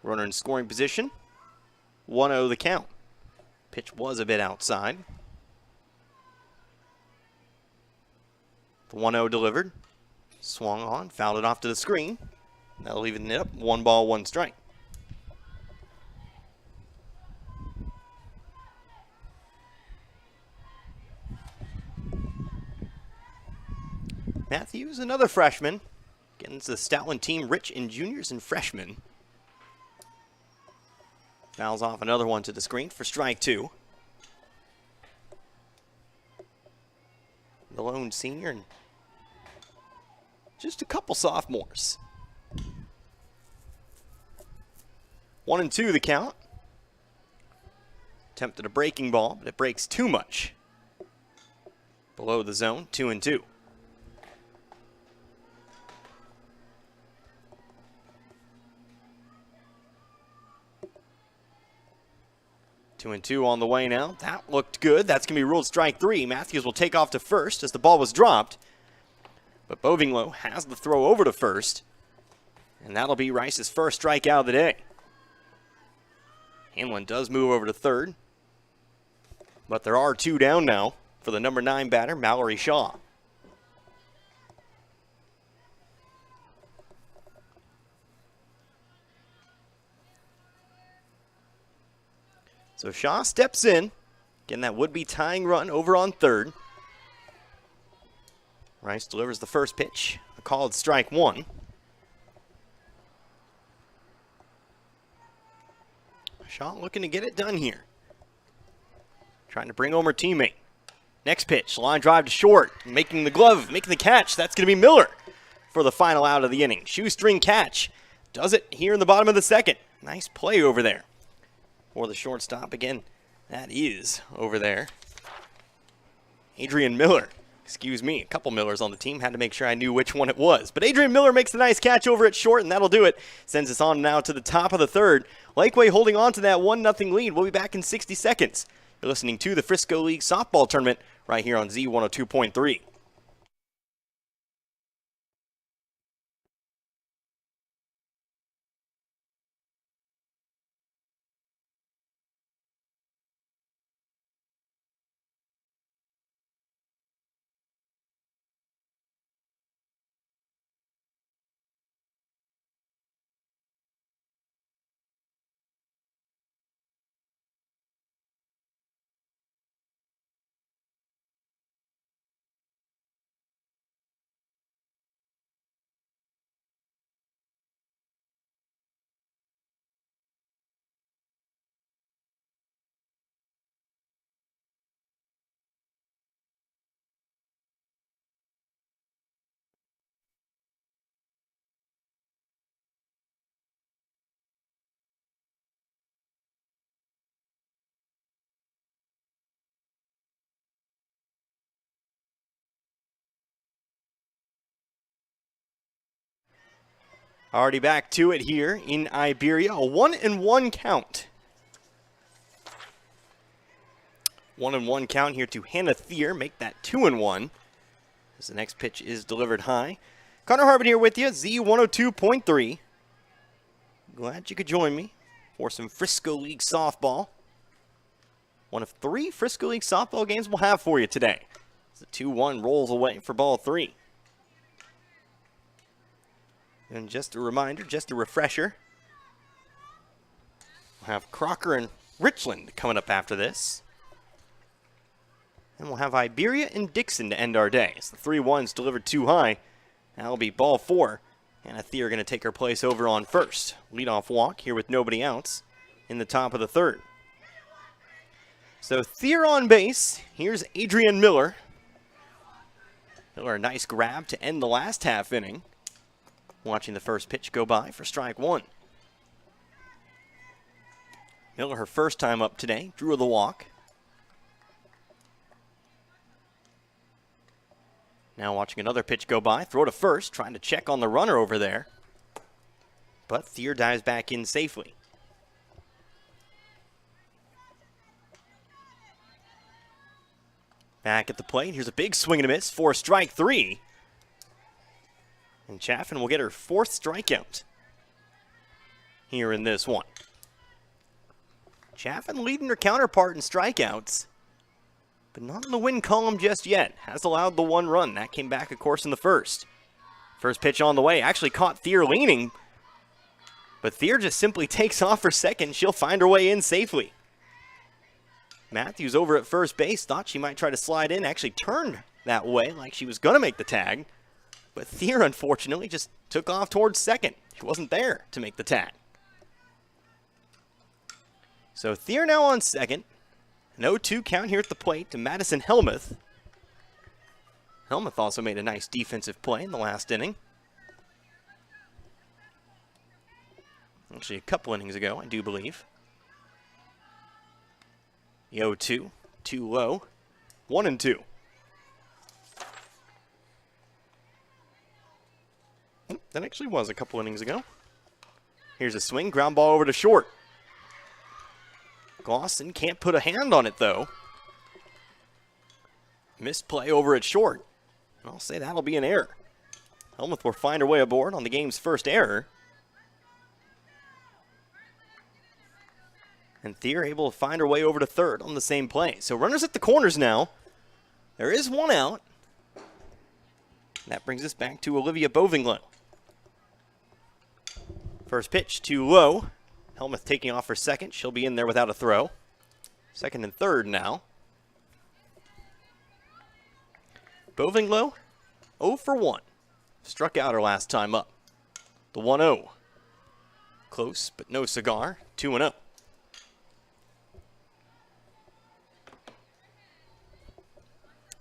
Runner in scoring position. 1-0 the count. Pitch was a bit outside. The 1-0 delivered. Swung on, fouled it off to the screen. That'll even it up. 1 ball, 1 strike. Matthews, another freshman. Against the Stoutland team, rich in juniors and freshmen. Fouls off another one to the screen for strike 2. The lone senior and just a couple sophomores. 1-2 the count. Attempted a breaking ball, but it breaks too much. Below the zone, 2-2. Two and two on the way now. That looked good. That's going to be ruled strike 3. Matthews will take off to first as the ball was dropped. But Bovinglow has the throw over to first. And that'll be Rice's first strikeout of the day. Hanlon does move over to third. But there are 2 down now for the number 9 batter, Mallory Shaw. So Shaw steps in, getting that would-be tying run over on third. Rice delivers the first pitch, a called strike 1. Shaw looking to get it done here. Trying to bring home her teammate. Next pitch, line drive to short, making the glove, making the catch. That's going to be Miller for the final out of the inning. Shoestring catch. Does it here in the bottom of the second. Nice play over there for the shortstop. Again, that is over there. Adrian Miller. Excuse me, a couple Millers on the team. Had to make sure I knew which one it was. But Adrian Miller makes the nice catch over at short, and that'll do it. Sends us on now to the top of the third. Laquey holding on to that 1-0 lead. We'll be back in 60 seconds. You're listening to the Frisco League Softball Tournament right here on Z102.3. Already back to it here in Iberia. A 1-1 count. 1-1 count here to Hannah Thier. Make that 2-1 as the next pitch is delivered high. Connor Harbin here with you, Z102.3. Glad you could join me for some Frisco League softball. One of 3 Frisco League softball games we'll have for you today. The 2-1 rolls away for ball 3. And just a reminder, just a refresher, we'll have Crocker and Richland coming up after this. And we'll have Iberia and Dixon to end our day. It's the 3-1s delivered too high. That'll be ball 4. And Thier going to take her place over on first. Leadoff walk here with nobody else in the top of the third. So Thier on base. Here's Adrian Miller. Miller, a nice grab to end the last half inning. Watching the first pitch go by for strike 1. Miller, her first time up today, drew the walk. Now watching another pitch go by, throw to first, trying to check on the runner over there. But Thier dives back in safely. Back at the plate, here's a big swing and a miss for strike 3. And Chaffin will get her 4th strikeout here in this one. Chaffin leading her counterpart in strikeouts, but not in the win column just yet. Has allowed the 1 run. That came back, of course, in the first. First pitch on the way. Actually caught Thier leaning, but Thier just simply takes off for second. She'll find her way in safely. Matthews over at first base thought she might try to slide in. Actually turned that way like she was going to make the tag. But Thier, unfortunately, just took off towards second. She wasn't there to make the tag. So Thier now on second. An 0-2 count here at the plate to Madison Helmuth. Helmuth also made a nice defensive play in the last inning. Actually, a couple innings ago, I do believe. The 0-2, too low. 1-2. That actually was a couple innings ago. Here's a swing, ground ball over to short. Glosson can't put a hand on it, though. Missed play over at short. I'll say that'll be an error. Helmuth will find her way aboard on the game's first error. And Thier able to find her way over to third on the same play. So runners at the corners now. There is one out. That brings us back to Olivia Bovinglow. First pitch too low. Helmuth taking off for second. She'll be in there without a throw. Second and third now. Bovinglow, 0 for 1. Struck out her last time up. The 1-0. Close, but no cigar. 2-0.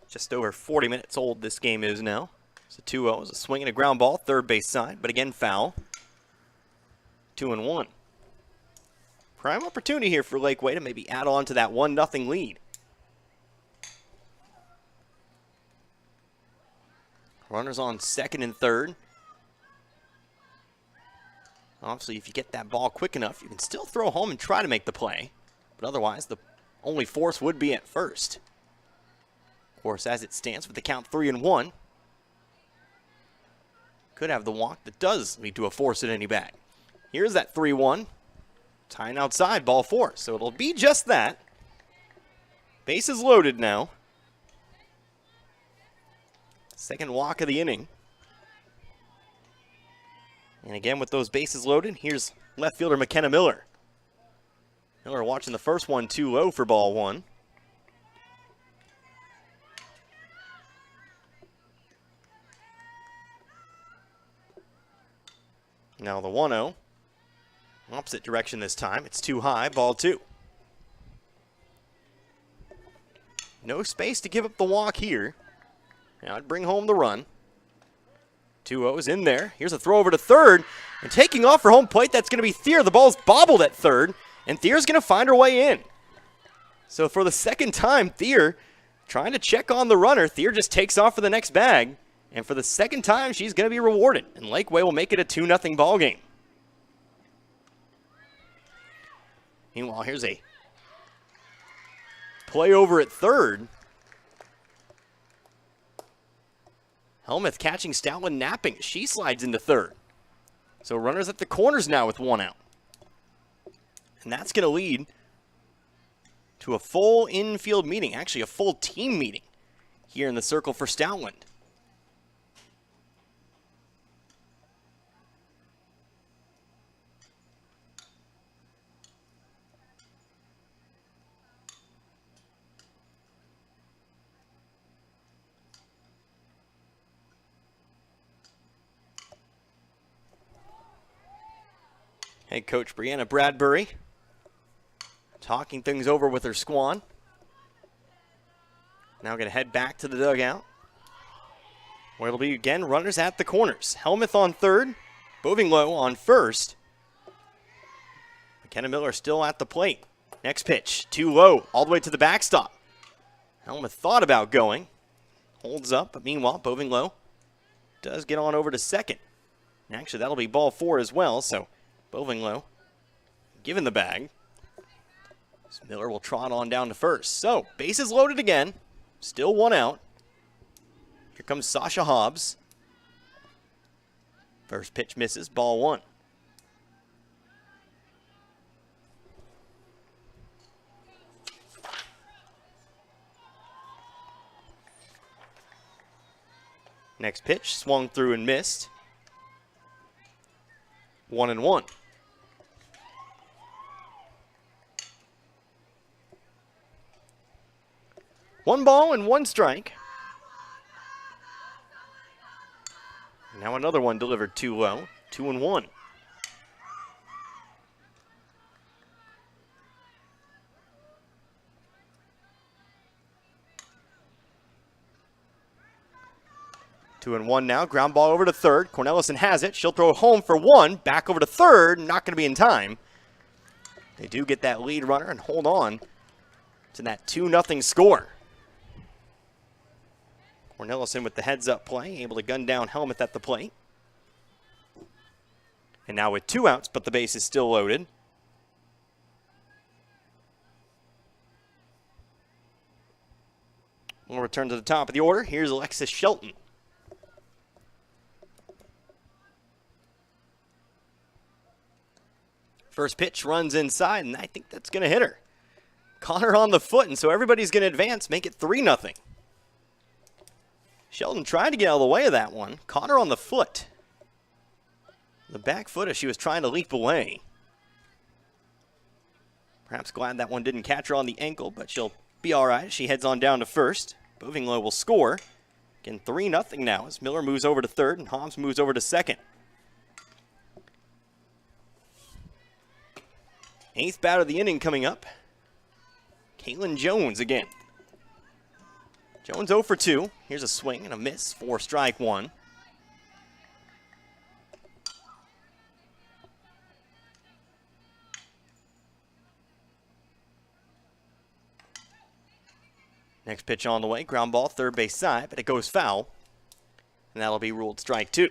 Just over 40 minutes old this game is now. So 2-0 is a swing and a ground ball, third base side, but again foul. 2-1. Prime opportunity here for Laquey to maybe add on to that 1-0 lead. Runners on second and third. Obviously, if you get that ball quick enough, you can still throw home and try to make the play. But otherwise, the only force would be at first. Of course, as it stands with the count 3-1, could have the walk that does lead to a force at any bag. Here's that 3-1. Tying outside, ball 4. So it'll be just that. Bases loaded now. Second walk of the inning. And again, with those bases loaded, here's left fielder McKenna Miller. Miller watching the first one too low for ball 1. Now the 1-0. Opposite direction this time. It's too high, ball 2. No space to give up the walk here. Now it'd bring home the run. 2-0 is in there. Here's a throw over to third. And taking off for home plate, that's going to be Thier. The ball's bobbled at third. And Thier's going to find her way in. So for the second time, Thier trying to check on the runner. Thier just takes off for the next bag. And for the second time, she's going to be rewarded. And Laquey will make it a 2-0 ball game. Meanwhile, here's a play over at third. Helmuth catching Stoutland napping. She slides into third. So runners at the corners now with 1 out. And that's going to lead to a full infield meeting. Actually, a full team meeting here in the circle for Stoutland. Head coach Brianna Bradbury talking things over with her squad. Now going to head back to the dugout, where it'll be again runners at the corners. Helmuth on third, Bovinglow on first. McKenna Miller still at the plate. Next pitch, too low, all the way to the backstop. Helmuth thought about going, holds up, but meanwhile Bovinglow does get on over to second. And actually, that'll be ball 4 as well, so Bovinglow given the bag. So Miller will trot on down to first. So, bases loaded again. Still 1 out. Here comes Sasha Hobbs. First pitch misses, ball 1. Next pitch, swung through and missed. 1-1. One ball and 1 strike. Now another one delivered too low. 2-1. Two and one now. Ground ball over to third. Cornelison has it. She'll throw it home for 1. Back over to third. Not going to be in time. They do get that lead runner and hold on to that 2-0 score. Cornelison with the heads-up play, able to gun down Helmuth at the plate. And now with 2 outs, but the base is still loaded. We'll return to the top of the order. Here's Alexis Shelton. First pitch runs inside, and I think that's going to hit her. Caught her on the foot, and so everybody's going to advance, make it 3-0. Sheldon tried to get out of the way of that one. Caught her on the foot. The back foot as she was trying to leap away. Perhaps glad that one didn't catch her on the ankle, but she'll be all right. She heads on down to first. Bovinglow will score. Again, 3-0 now as Miller moves over to third and Hobbs moves over to second. 8th batter of the inning coming up. Caitlin Jones again. Jones 0 for 2. Here's a swing and a miss for strike one. Next pitch on the way, ground ball, third base side, but it goes foul. And that'll be ruled strike two.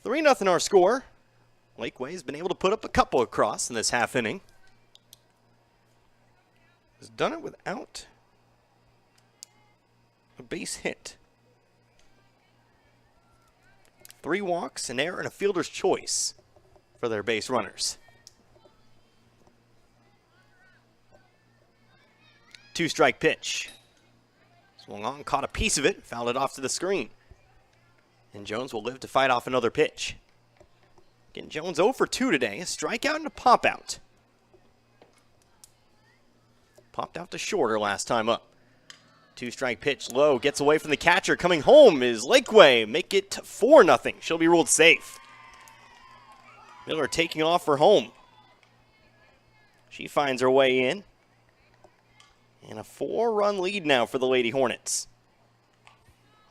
3-0 our score. Laquey has been able to put up a couple across in this half inning. Has done it without a base hit. 3 walks, an error, and a fielder's choice for their base runners. 2-strike pitch. Swung on, caught a piece of it, fouled it off to the screen. And Jones will live to fight off another pitch. Again, Jones 0 for 2 today. A strikeout and a pop-out. Popped out to shorter last time up. 2-strike pitch low, gets away from the catcher. Coming home is Laquey. Make it 4-0. She'll be ruled safe. Miller taking off for home. She finds her way in. And a 4-run lead now for the Lady Hornets.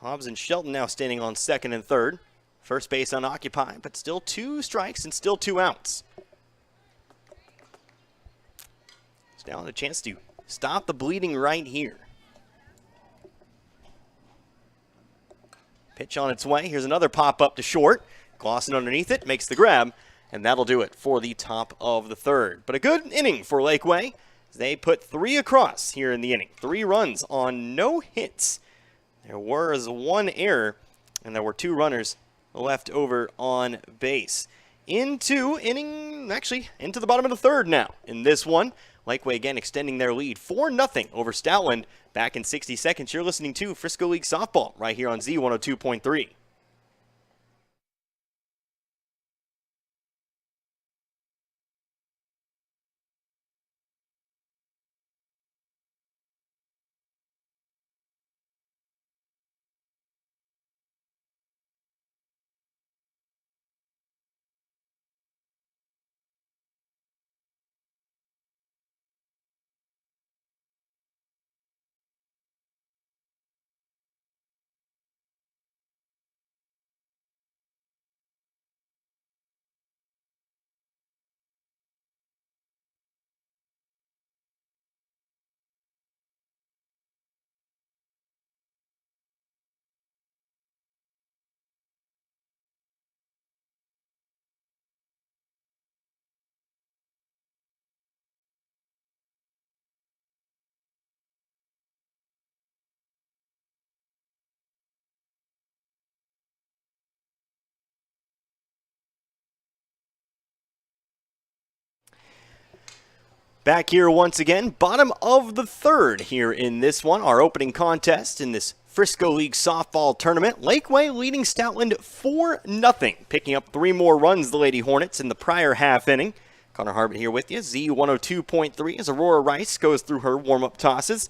Hobbs and Shelton now standing on second and third. First base unoccupied, but still 2 strikes and still 2 outs. It's now a chance to stop the bleeding right here. Pitch on its way. Here's another pop-up to short. Glosson underneath it, makes the grab, and that'll do it for the top of the third. But a good inning for Laquey. They put 3 across here in the inning. 3 runs on no hits. There was 1 error, and there were 2 runners left over on base. Into the bottom of the third now. In this one, Laquey again extending their lead 4-0 over Stoutland. Back in 60 seconds, you're listening to Frisco League Softball right here on Z102.3. Back here once again, bottom of the third here in this one, our opening contest in this Frisco League softball tournament. Laquey leading Stoutland 4-0, picking up 3 more runs, the Lady Hornets, in the prior half inning. Connor Harbin here with you, Z102.3, as Aurora Rice goes through her warm-up tosses.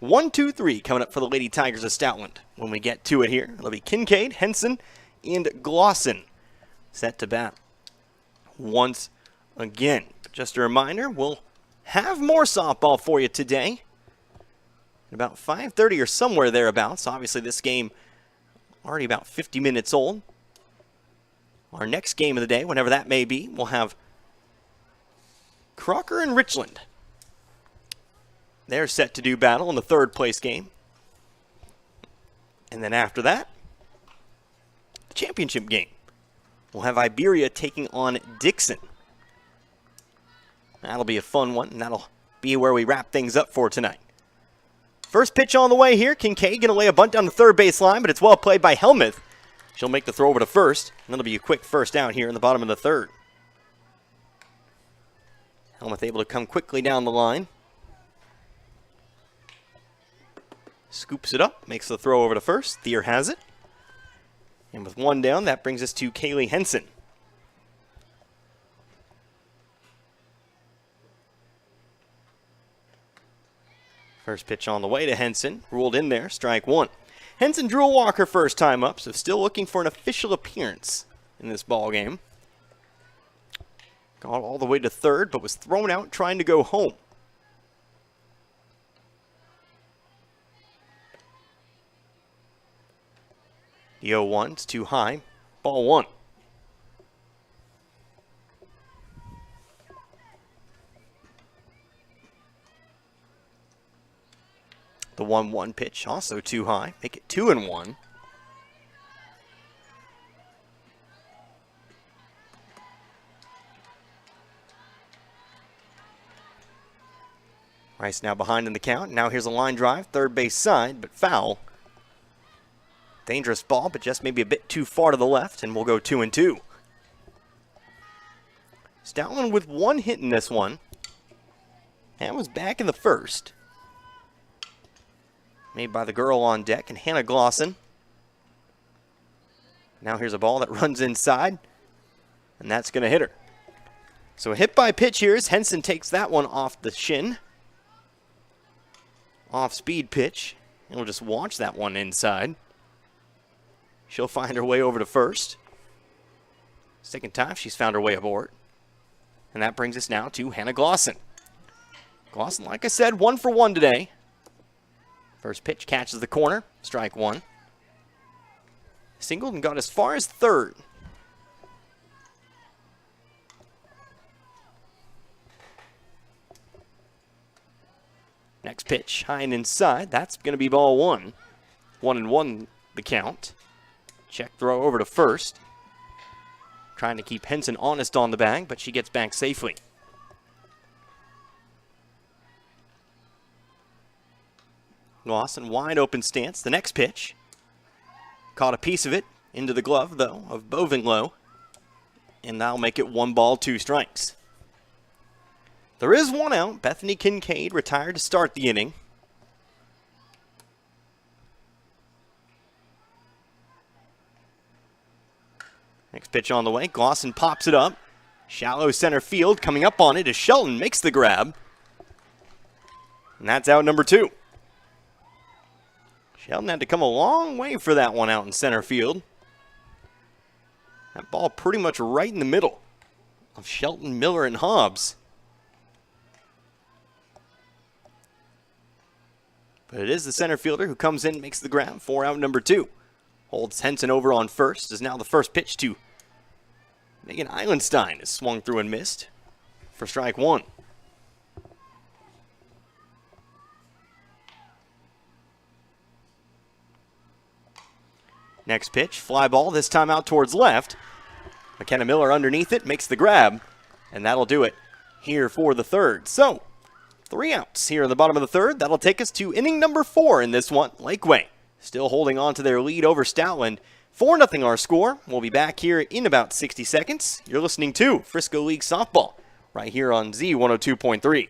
1-2-3 coming up for the Lady Tigers of Stoutland. When we get to it here, it'll be Kincaid, Henson, and Glosson set to bat once again. Just a reminder, we'll have more softball for you today at about 5:30 or somewhere thereabouts. Obviously, this game already about 50 minutes old. Our next game of the day, whenever that may be, we'll have Crocker and Richland. They're set to do battle in the third place game. And then after that, the championship game. We'll have Iberia taking on Dixon. That'll be a fun one, and that'll be where we wrap things up for tonight. First pitch on the way here. Kincaid going to lay a bunt down the third base line, but it's well played by Helmuth. She'll make the throw over to first, and that'll be a quick first down here in the bottom of the third. Helmuth able to come quickly down the line. Scoops it up, makes the throw over to first. Thier has it. And with one down, that brings us to Kaylee Henson. First pitch on the way to Henson. Ruled in there, strike one. Henson drew a walk her first time up, so still looking for an official appearance in this ball game. Got all the way to third, but was thrown out trying to go home. The 0-1's too high. Ball one. The 1-1 pitch also too high. Make it 2-1. Rice now behind in the count. Now here's a line drive, third base side, but foul. Dangerous ball, but just maybe a bit too far to the left, and we'll go 2-2. Stoutland with one hit in this one. That was back in the first. Made by the girl on deck, and Hannah Glosson. Now here's a ball that runs inside, and that's going to hit her. So a hit by pitch here as Henson takes that one off the shin. Off-speed pitch, and we'll just watch that one inside. She'll find her way over to first. Second time she's found her way aboard. And that brings us now to Hannah Glosson. Glosson, like I said, 1 for 1 today. First pitch catches the corner, strike one. Singled and got as far as third. Next pitch, high and inside. That's going to be ball one. 1-1 the count. Check throw over to first. Trying to keep Henson honest on the bag, but she gets back safely. Glosson, wide open stance. The next pitch. Caught a piece of it into the glove, though, of Bovinglow. And that'll make it 1 ball, 2 strikes. There is one out. Bethany Kincaid retired to start the inning. Next pitch on the way. Glosson pops it up. Shallow center field. Coming up on it as Shelton makes the grab. And that's out number 2. Shelton had to come a long way for that one out in center field. That ball pretty much right in the middle of Shelton, Miller, and Hobbs. But it is the center fielder who comes in and makes the grab for out number 2. Holds Henson over on first. Is now the first pitch to Megan Eilenstein is swung through and missed for strike one. Next pitch, fly ball, this time out towards left. McKenna Miller underneath it, makes the grab, and that'll do it here for the third. So, 3 outs here in the bottom of the third. That'll take us to inning number 4 in this one. Laquey still holding on to their lead over Stoutland. 4-0 our score. We'll be back here in about 60 seconds. You're listening to Frisco League Softball right here on Z102.3.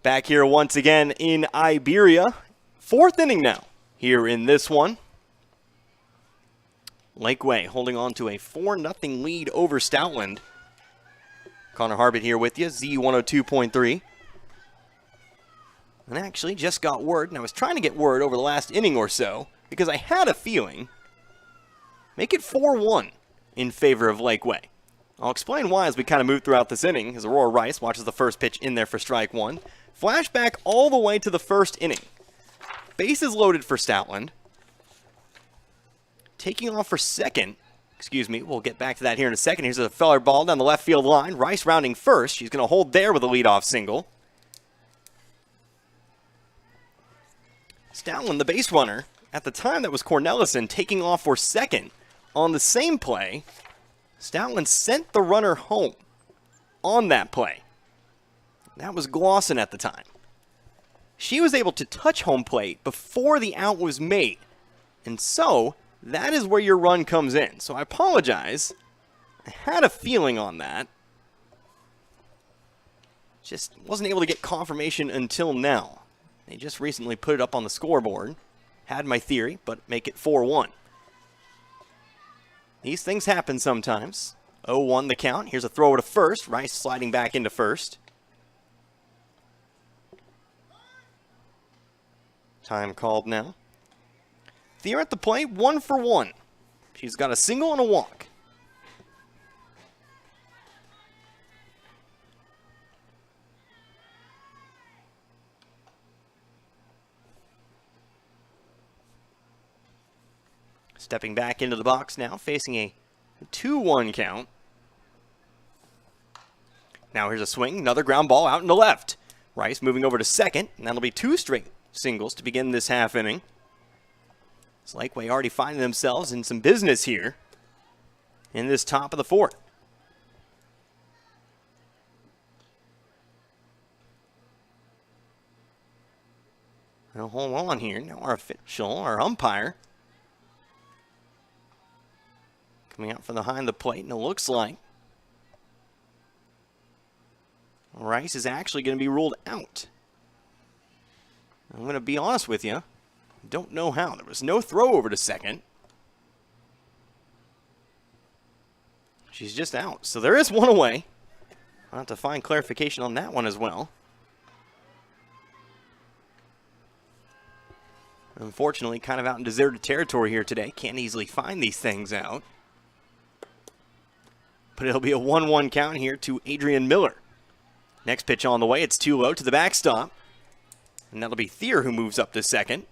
Back here once again in Iberia. 4th inning now here in this one. Laquey holding on to a 4-0 lead over Stoutland. Connor Harbit here with you, Z102.3. And actually just got word, and I was trying to get word over the last inning or so, because I had a feeling, make it 4-1 in favor of Laquey. I'll explain why as we kind of move throughout this inning, as Aurora Rice watches the first pitch in there for strike one. Flashback all the way to the first inning. Bases loaded for Stoutland. Taking off for second. Excuse me, we'll get back to that here in a second. Here's a feller ball down the left field line. Rice rounding first. She's going to hold there with a leadoff single. Stoutland, the base runner, at the time that was Cornelison taking off for second. On the same play, Stoutland sent the runner home on that play. That was Glosson at the time. She was able to touch home plate before the out was made. And so, that is where your run comes in. So I apologize. I had a feeling on that. Just wasn't able to get confirmation until now. They just recently put it up on the scoreboard. Had my theory, but make it 4-1. These things happen sometimes. 0-1 the count. Here's a throw to first. Rice sliding back into first. Time called now. Thea at the plate, 1 for 1. She's got a single and a walk. Stepping back into the box now, facing a 2-1 count. Now here's a swing, another ground ball out into left. Rice moving over to second, and that'll be 2 straight singles to begin this half inning. It's Laquey already finding themselves in some business here in this top of the 4th. Now hold on here. Now our official, our umpire, coming out from behind the plate, and it looks like Rice is actually going to be ruled out. I'm going to be honest with you. Don't know how. There was no throw over to second. She's just out. So there is one away. I'll have to find clarification on that one as well. Unfortunately, kind of out in deserted territory here today. Can't easily find these things out. But it'll be a 1-1 count here to Adrian Miller. Next pitch on the way. It's too low to the backstop. And that'll be Thier who moves up to second.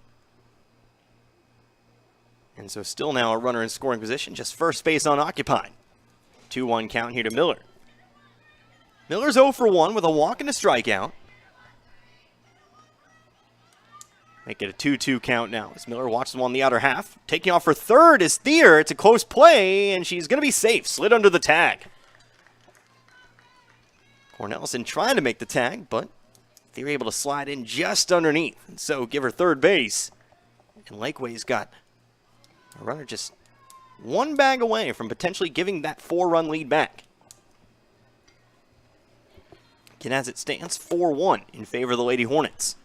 And so still now a runner in scoring position, just first base unoccupied. 2-1 count here to Miller. Miller's 0 for 1 with a walk and a strikeout. Make it a 2-2 count now as Miller watches him on the outer half. Taking off for third is Thier. It's a close play, and she's going to be safe. Slid under the tag. Cornelison trying to make the tag, but Thier able to slide in just underneath. And so give her third base. And Laquey's got a runner just one bag away from potentially giving that 4-run lead back. And as it stands, 4-1 in favor of the Lady Hornets.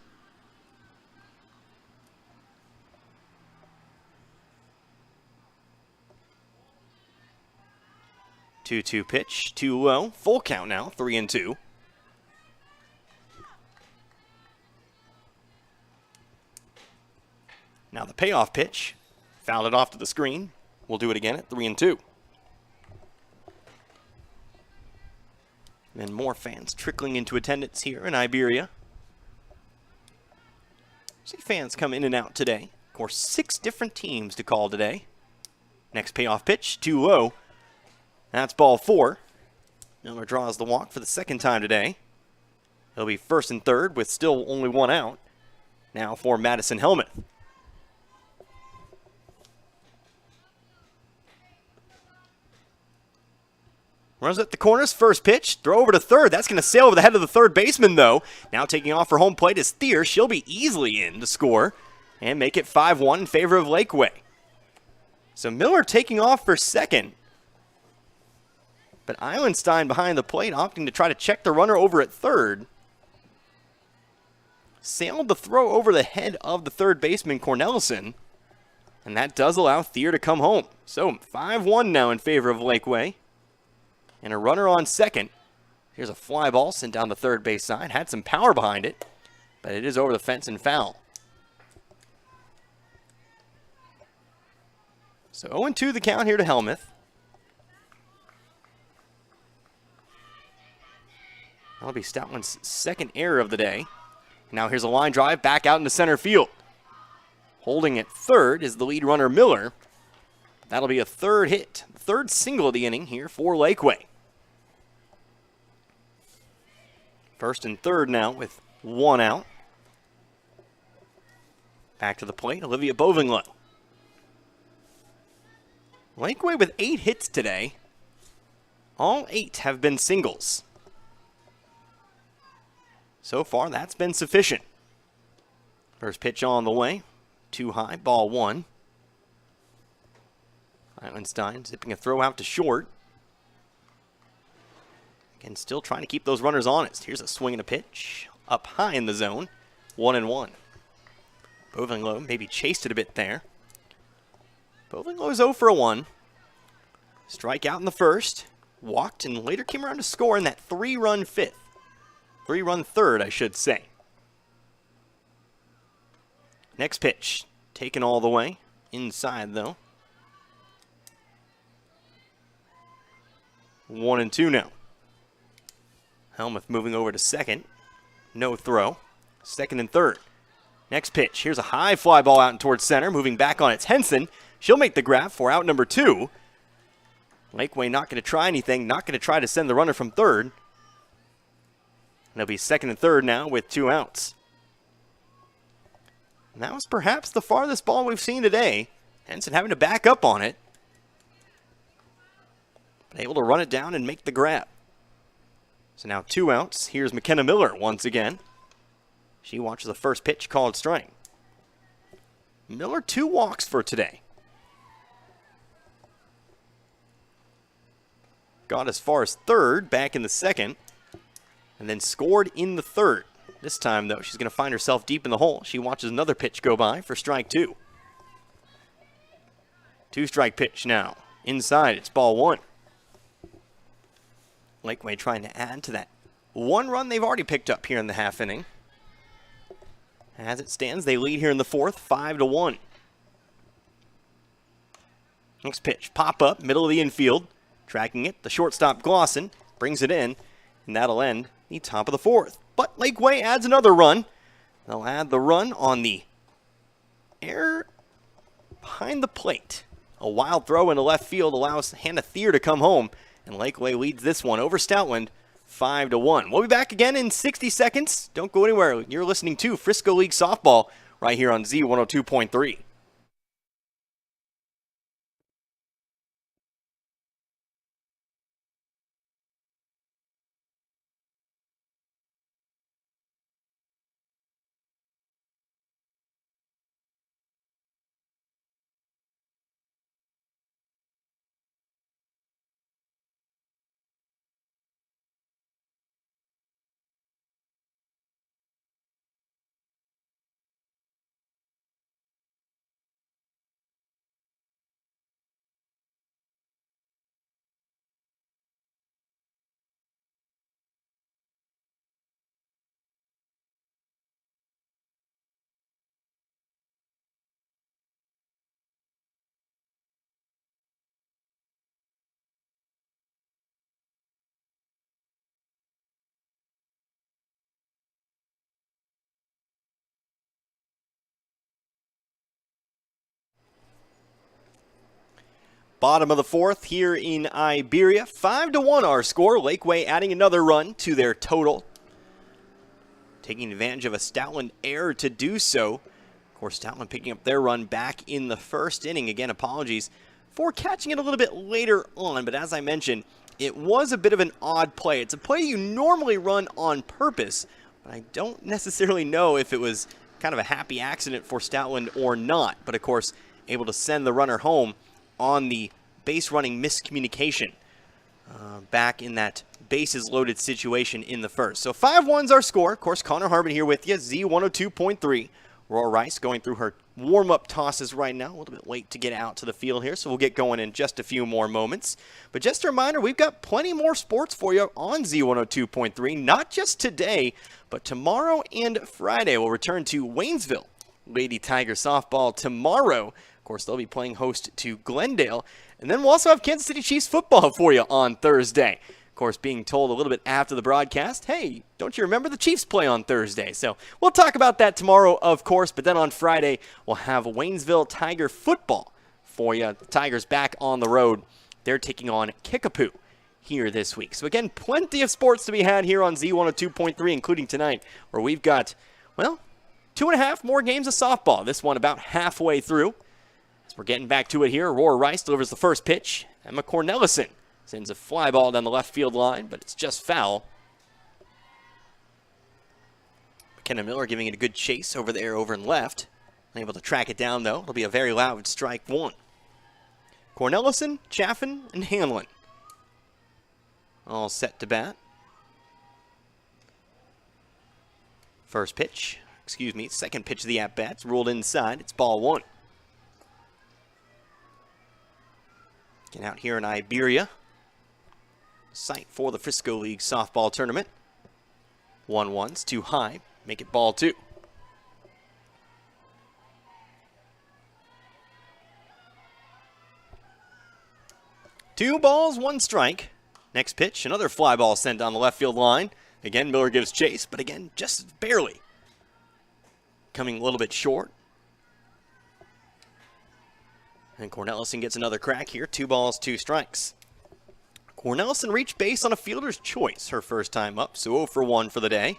Two-two pitch, too low. Full count now, 3-2. Now the payoff pitch. Fouled it off to the screen. We'll do it again at 3-2. And more fans trickling into attendance here in Iberia. See fans come in and out today. Of course, 6 different teams to call today. Next payoff pitch, too low. That's ball 4. Miller draws the walk for the second time today. He'll be first and third with still only 1 out. Now for Madison Helmuth. Runs at the corners, first pitch, throw over to third. That's going to sail over the head of the third baseman, though. Now taking off for home plate is Thier. She'll be easily in to score and make it 5-1 in favor of Laquey. So Miller taking off for second. But Eilenstein behind the plate opting to try to check the runner over at third. Sailed the throw over the head of the third baseman, Cornelison. And that does allow Thier to come home. So 5-1 now in favor of Laquey. And a runner on second. Here's a fly ball sent down the third base side. Had some power behind it, but it is over the fence and foul. So 0-2 the count here to Helmuth. That'll be Stoutland's second error of the day. Now here's a line drive back out into center field. Holding at third is the lead runner, Miller. That'll be a third hit, third single of the inning here for Laquey. First and third now with one out. Back to the plate, Olivia Bovinglow. Laquey with 8 hits today. All 8 have been singles. So far, that's been sufficient. First pitch on the way. Too high, ball 1. Eilenstein zipping a throw out to short. Again, still trying to keep those runners honest. Here's a swing and a pitch. Up high in the zone. 1-1. Bovinglow maybe chased it a bit there. Bovinglow is 0 for 1. Strikeout in the first. Walked and later came around to score in that 3-run fifth. 3-run third, I should say. Next pitch. Taken all the way. Inside, though. 1-2 now. Helmuth moving over to second. No throw. Second and third. Next pitch. Here's a high fly ball out towards center. Moving back on it's Henson. She'll make the grab for out number 2. Laquey not going to try anything. Not going to try to send the runner from third. And it'll be second and third now with 2 outs. And that was perhaps the farthest ball we've seen today. Henson having to back up on it. But able to run it down and make the grab. So now 2 outs. Here's McKenna Miller once again. She watches the first pitch called strike. Miller 2 walks for today. Got as far as third back in the second. And then scored in the third. This time, though, she's going to find herself deep in the hole. She watches another pitch go by for strike 2. 2-strike pitch now. Inside, it's ball 1. Laquey trying to add to that 1 run they've already picked up here in the half inning. As it stands, they lead here in the fourth, 5-1. Next pitch, pop up, middle of the infield. Tracking it, the shortstop Glosson brings it in, and that'll end the top of the fourth. But Laquey adds another run. They'll add the run on the error behind the plate. A wild throw into left field allows Hannah Thier to come home, and Laquey leads this one over Stoutland 5-1. We'll be back again in 60 seconds. Don't go anywhere. You're listening to Frisco League Softball right here on Z102.3. Bottom of the fourth here in Iberia. 5-1 our score. Laquey adding another run to their total. Taking advantage of a Stoutland error to do so. Of course, Stoutland picking up their run back in the first inning. Again, apologies for catching it a little bit later on. But as I mentioned, it was a bit of an odd play. It's a play you normally run on purpose. But I don't necessarily know if it was kind of a happy accident for Stoutland or not. But of course, able to send the runner home on the base running miscommunication back in that bases loaded situation in the first. So 5-1's our score. Of course, Connor Harbin here with you, Z102.3. Aurora Rice going through her warm-up tosses right now. A little bit late to get out to the field here, so we'll get going in just a few more moments. But just a reminder, we've got plenty more sports for you on Z102.3, not just today, but tomorrow and Friday. We'll return to Waynesville Lady Tiger softball tomorrow. Of course, they'll be playing host to Glendale. And then we'll also have Kansas City Chiefs football for you on Thursday. Of course, being told a little bit after the broadcast, hey, don't you remember the Chiefs play on Thursday? So we'll talk about that tomorrow, of course, but then on Friday, we'll have Waynesville Tiger football for you. The Tigers back on the road. They're taking on Kickapoo here this week. So again, plenty of sports to be had here on Z102.3, including tonight, where we've got, well, 2.5 more games of softball. This one about halfway through. As we're getting back to it here, Aurora Rice delivers the first pitch. Emma Cornelison sends a fly ball down the left field line, but it's just foul. McKenna Miller giving it a good chase over there, over and left. Unable to track it down, though. It'll be a very loud strike one. Cornelison, Chaffin, and Hanlon all set to bat. Second pitch of the at-bat. It's ruled inside. It's ball one. Get out here in Iberia. Site for the Frisco League softball tournament. 1-1's too high. Make it ball two. Two balls, one strike. Next pitch, another fly ball sent down the left field line. Again, Miller gives chase, but again, just barely. Coming a little bit short. And Cornelison gets another crack here. 2 balls, 2 strikes. Cornelison reached base on a fielder's choice her first time up, so 0 for 1 for the day.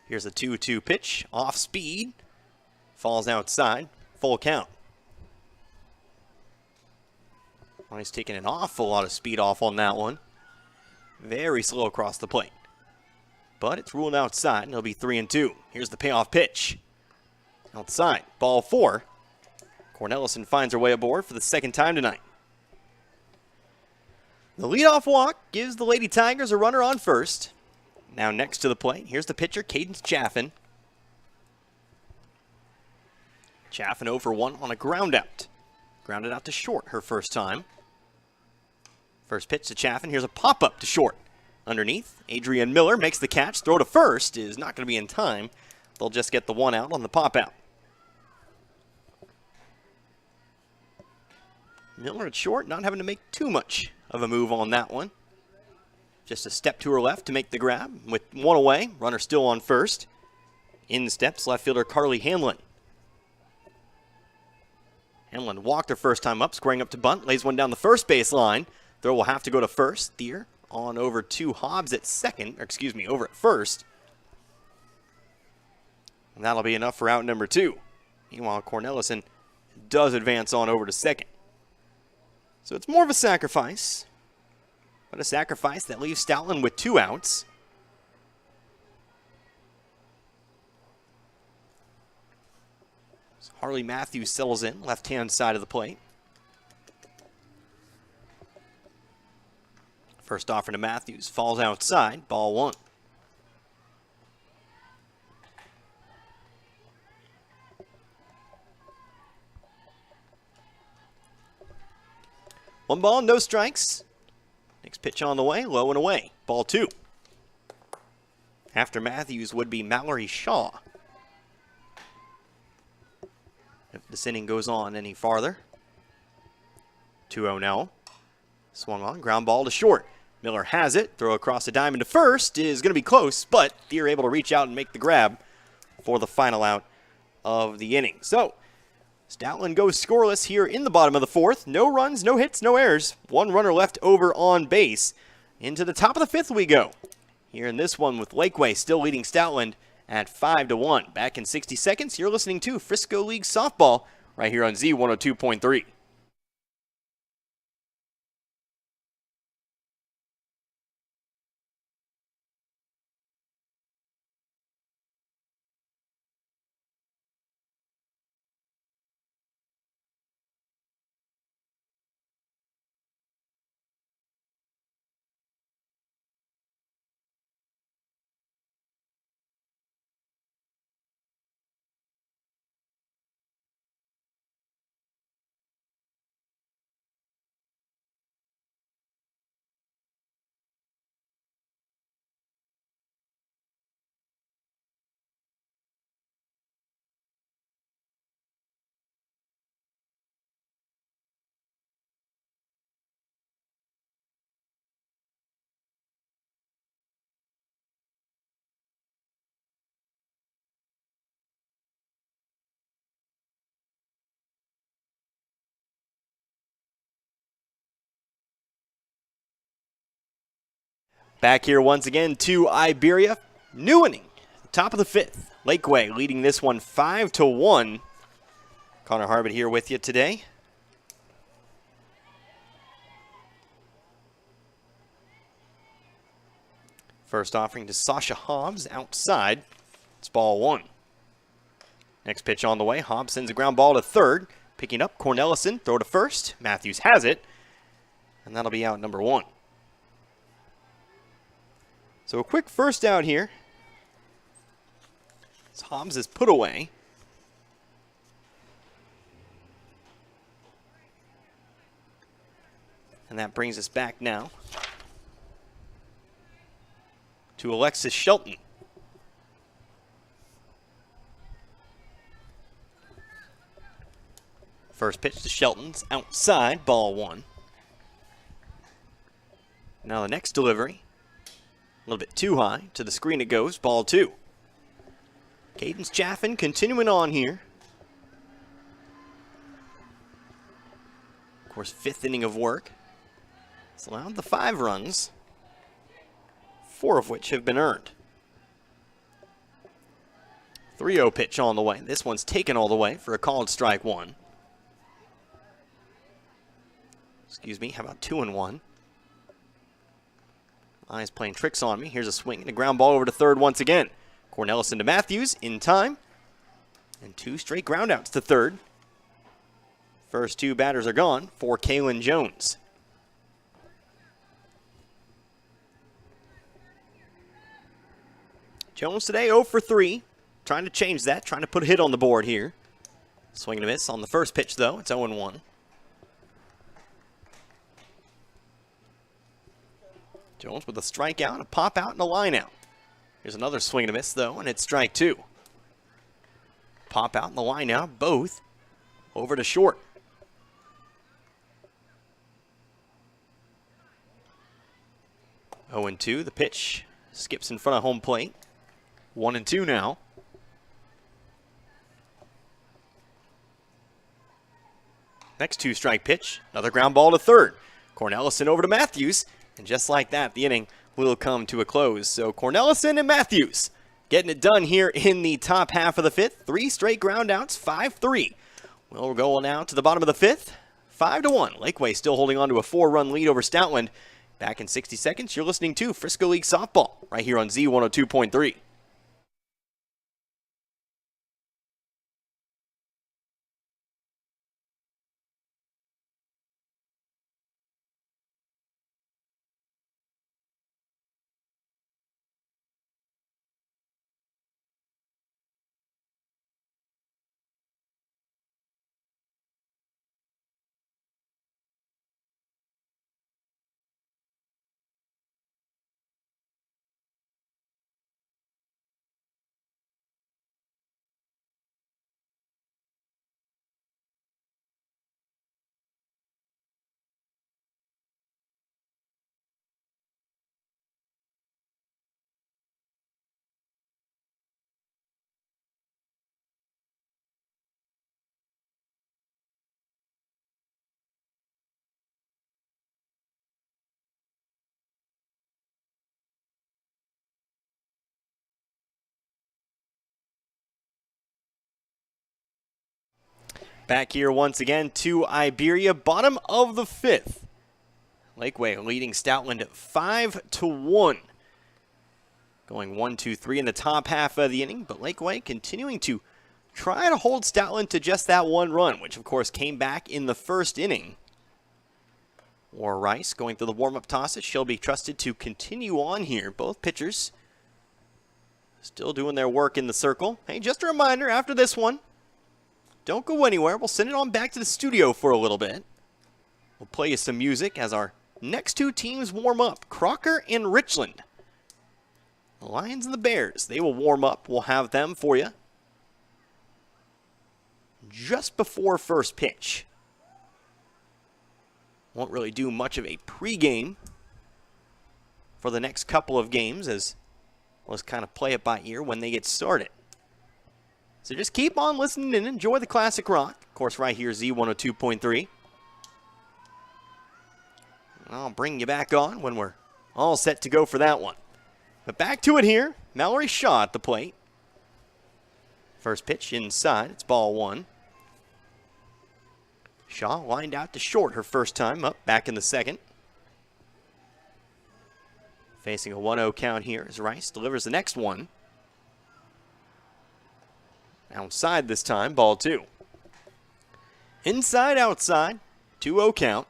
Here's a 2-2 pitch, off speed. Falls outside, full count. Well, he's taking an awful lot of speed off on that one. Very slow across the plate. But it's ruled outside, and it'll be 3-2. Here's the payoff pitch. Outside, ball 4. Cornelison finds her way aboard for the second time tonight. The leadoff walk gives the Lady Tigers a runner on first. Now next to the plate, here's the pitcher, Cadence Chaffin. Chaffin 0 for 1 on a ground out. Grounded out to short her first time. First pitch to Chaffin. Here's a pop-up to short. Underneath, Adrian Miller makes the catch. Throw to first is not going to be in time. They'll just get the 1 out on the pop-out. Miller at short, not having to make too much of a move on that one. Just a step to her left to make the grab. With 1 away, runner still on first. In steps left fielder Carly Hanlon. Hanlon walked her first time up, squaring up to bunt, lays one down the first base line. Throw will have to go to first. Thier on over to Hobbs at over at first. And that'll be enough for out number 2. Meanwhile, Cornelison does advance on over to second. So it's more of a sacrifice, but a sacrifice that leaves Stoutland with 2 outs. So Harley Matthews settles in, left-hand side of the plate. First offer to Matthews, falls outside, ball 1. One ball, no strikes. Next pitch on the way, low and away. Ball 2. After Matthews would be Mallory Shaw. If this inning goes on any farther. 2-0 now. Swung on, ground ball to short. Miller has it. Throw across the diamond to first is going to be close, but Thier able to reach out and make the grab for the final out of the inning. So, Stoutland goes scoreless here in the bottom of the 4th. No runs, no hits, no errors. 1 runner left over on base. Into the top of the 5th we go. Here in this one with Laquey still leading Stoutland at 5-1. Back in 60 seconds, you're listening to Frisco League Softball right here on Z102.3. Back here once again to Iberia. New inning, top of the fifth. Laquey leading this one 5-1. Connor Harbit here with you today. First offering to Sasha Hobbs outside. It's ball one. Next pitch on the way. Hobbs sends a ground ball to third. Picking up Cornelison. Throw to first. Matthews has it. And that'll be out number one. So a quick first out here. As Hobbs is put away. And that brings us back now to Alexis Shelton. First pitch to Shelton's outside, ball one. Now the next delivery, a little bit too high. To the screen it goes, ball two. Cadence Chaffin continuing on here. Of course, fifth inning of work. It's allowed the 5 runs, 4 of which have been earned. 3-0 pitch on the way. This one's taken all the way for a called strike one. Excuse me, how about 2-1? Eyes playing tricks on me. Here's a swing and a ground ball over to third once again. Cornelison to Matthews in time. And 2 straight groundouts to third. First 2 batters are gone for Kaylin Jones. Jones today 0 for 3. Trying to change that, trying to put a hit on the board here. Swing and a miss on the first pitch though. It's 0-1. Jones with a strikeout, a pop out, and a line out. Here's another swing and a miss, though, and it's strike 2. Pop out and the line out, both over to short. Oh and 2, the pitch skips in front of home plate. 1-2 now. Next 2-strike pitch, another ground ball to third. Cornelison over to Matthews. And just like that, the inning will come to a close. So Cornelison and Matthews getting it done here in the top half of the fifth. 3 straight groundouts, 5-3. We'll go now to the bottom of the fifth. 5-1. Laquey still holding on to a 4-run lead over Stoutland. Back in 60 seconds, you're listening to Frisco League Softball right here on Z102.3. Back here once again to Iberia, bottom of the fifth. Laquey leading Stoutland 5-1. Going 1-2-3 in the top half of the inning, but Laquey continuing to try to hold Stoutland to just that 1 run, which of course came back in the first inning. Or Rice going through the warm-up tosses. She'll be trusted to continue on here. Both pitchers still doing their work in the circle. Hey, just a reminder, after this one, don't go anywhere. We'll send it on back to the studio for a little bit. We'll play you some music as our next 2 teams warm up. Crocker and Richland. The Lions and the Bears, they will warm up. We'll have them for you just before first pitch. Won't really do much of a pregame for the next couple of games, as we'll just kind of play it by ear when they get started. So just keep on listening and enjoy the classic rock. Of course, right here, Z102.3. I'll bring you back on when we're all set to go for that one. But back to it here. Mallory Shaw at the plate. First pitch inside. It's ball one. Shaw lined out to short her first time up back in the second. Facing a 1-0 count here as Rice delivers the next one. Outside this time, ball two. Inside, outside, 2-0 count.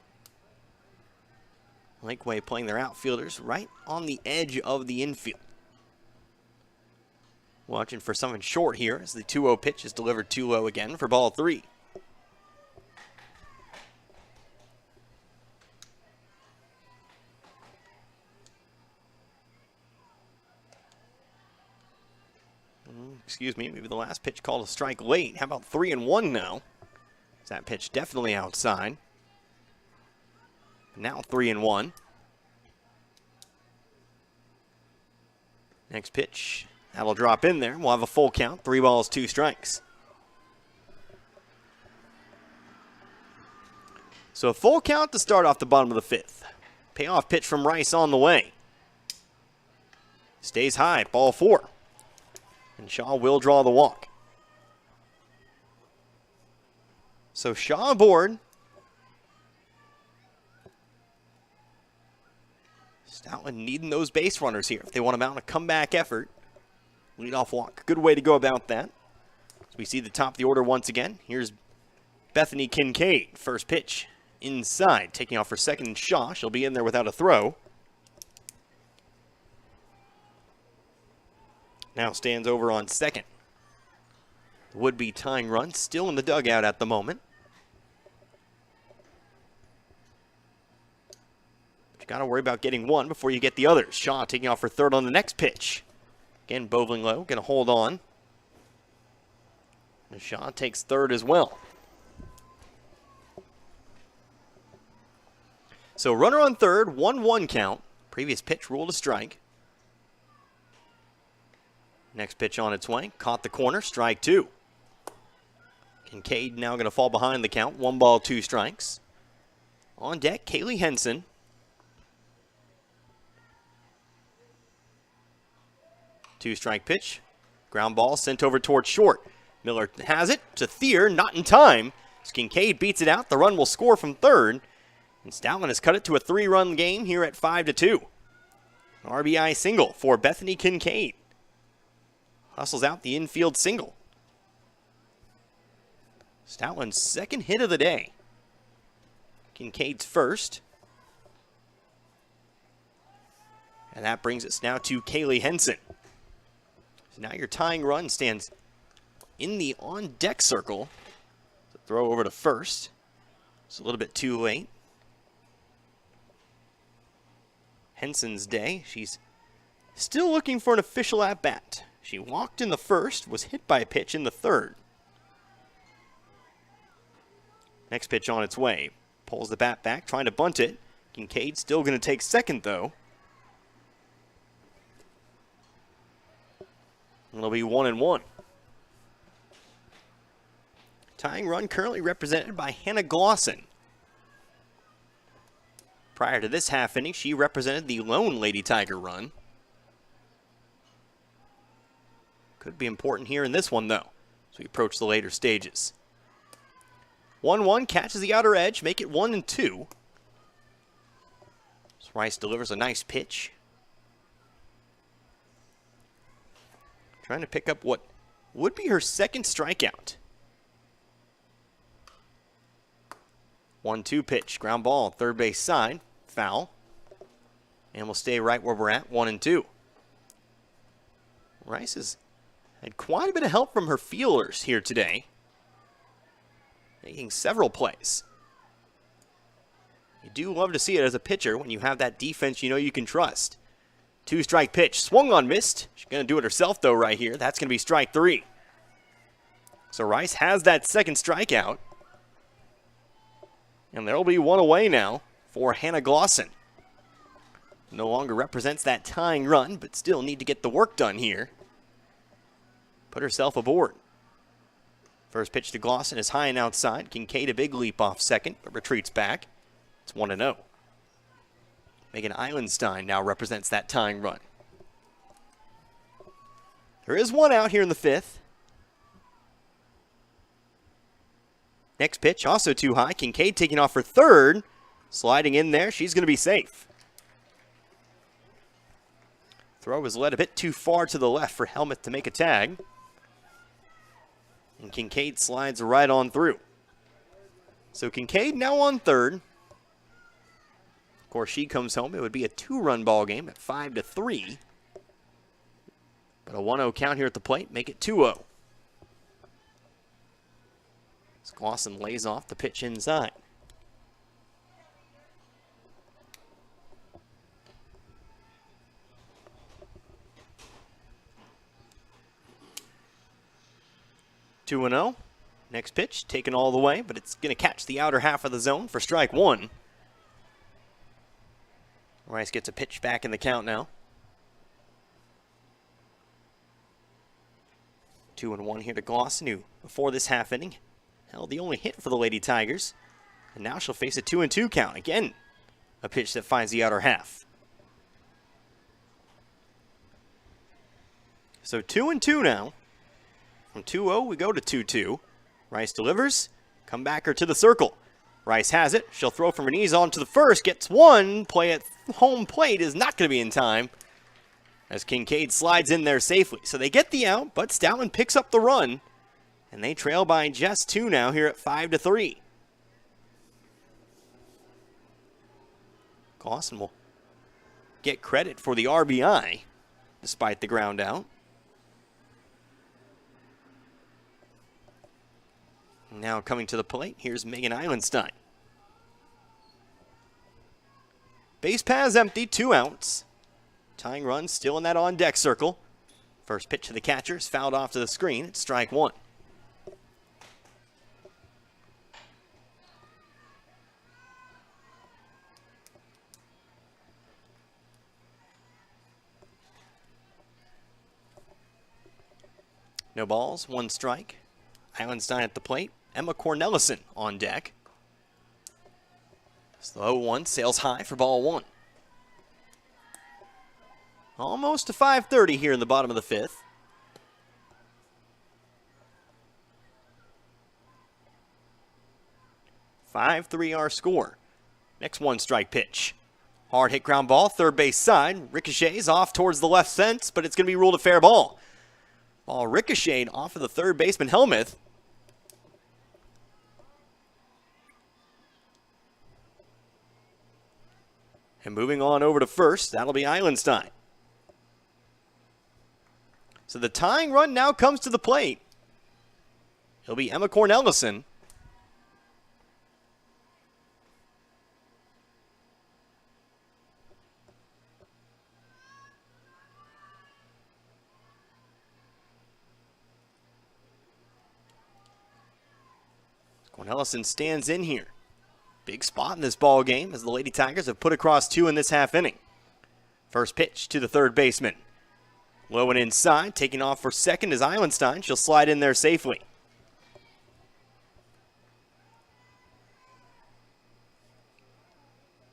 Laquey playing their outfielders right on the edge of the infield. Watching for something short here as the 2-0 pitch is delivered too low again for ball three. Excuse me, maybe the last pitch called a strike late. How about 3-1 now? That pitch definitely outside. Now 3-1. Next pitch, that'll drop in there. We'll have a full count, 3 balls, 2 strikes. So a full count to start off the bottom of the fifth. Payoff pitch from Rice on the way. Stays high, ball 4. And Shaw will draw the walk. So Shaw aboard. Stoutland needing those base runners here if they want to mount a comeback effort. Leadoff walk, good way to go about that. So we see the top of the order once again. Here's Bethany Kincaid, first pitch inside, taking off for second. Shaw, she'll be in there without a throw. Now stands over on second. The would-be tying run still in the dugout at the moment. But you got to worry about getting one before you get the others. Shaw taking off for third on the next pitch. Again, Bovling low, going to hold on. And Shaw takes third as well. So runner on third, 1-1 count. Previous pitch ruled a strike. Next pitch on its way. Caught the corner. Strike 2. Kincaid now going to fall behind the count. 1 ball, 2 strikes. On deck, Kaylee Henson. Two-strike pitch. Ground ball sent over towards short. Miller has it to Thier. Not in time. As Kincaid beats it out, the run will score from third. And Stoutland has cut it to a 3-run game here at 5-2. An RBI single for Bethany Kincaid. Hustles out the infield single. Stoutland's second hit of the day. Kincaid's first. And that brings us now to Kaylee Henson. So now your tying run stands in the on-deck circle. So throw over to first. It's a little bit too late. Henson's day. She's still looking for an official at-bat. She walked in the first, was hit by a pitch in the third. Next pitch on its way. Pulls the bat back, trying to bunt it. Kincaid still going to take second, though. It'll be 1-1. Tying run currently represented by Hannah Glosson. Prior to this half inning, she represented the lone Lady Tiger run. Could be important here in this one, though, as we approach the later stages. 1-1 catches the outer edge, make it 1-2. As Rice delivers a nice pitch. Trying to pick up what would be her second strikeout. 1-2 pitch, ground ball, third base side, foul. And we'll stay right where we're at, 1-2. Rice has had quite a bit of help from her fielders here today, making several plays. You do love to see it as a pitcher when you have that defense you know you can trust. 2-strike pitch, swung on, missed. She's going to do it herself, though, right here. That's going to be strike 3. So Rice has that second strikeout. And there will be one away now for Hannah Glosson. No longer represents that tying run, but still need to get the work done here. Put herself aboard. First pitch to Glosson is high and outside. Kincaid a big leap off second, but retreats back. It's 1-0. Megan Eilenstein now represents that tying run. There is one out here in the 5th. Next pitch, also too high. Kincaid taking off for third. Sliding in there, she's going to be safe. Throw was led a bit too far to the left for Helmuth to make a tag. And Kincaid slides right on through. So Kincaid now on third. Of course, she comes home. It would be a 2-run ball game at 5-3. But a 1-0 count here at the plate, make it 2-0. As Clausen lays off the pitch inside. Two and 0. Next pitch taken all the way, but it's going to catch the outer half of the zone for strike one. Rice gets a pitch back in the count now. 2-1 here to Clausen, who before this half inning held the only hit for the Lady Tigers. And now she'll face a 2-2 count. Again, a pitch that finds the outer half. So 2-2 now. From 2-0, we go to 2-2. Rice delivers. Comebacker to the circle. Rice has it. She'll throw from her knees on to the first. Gets one. Play at home plate is not going to be in time, as Kincaid slides in there safely. So they get the out, but Stoutland picks up the run. And they trail by just 2 now here at 5-3. Clausen will get credit for the RBI, despite the ground out. Now coming to the plate, here's Megan Eilenstein. Base paths empty, 2 outs. Tying run still in that on-deck circle. First pitch to the catcher is fouled off to the screen. It's strike one. No balls, 1 strike. Eilenstein at the plate. Emma Cornelison on deck. Slow 1 sails high for ball 1. Almost to 5:30 here in the bottom of the 5th. (5-3) our score. Next 1-strike pitch. Hard hit ground ball, third base side. Ricochets off towards the left fence, but it's going to be ruled a fair ball. Ball ricocheted off of the third baseman Helmuth. And moving on over to first, that'll be Eilenstein. So the tying run now comes to the plate. It'll be Emma Cornelison. Cornelison stands in here. Big spot in this ball game as the Lady Tigers have put across 2 in this half inning. First pitch to the third baseman. Low and inside, taking off for second is Eilenstein. She'll slide in there safely.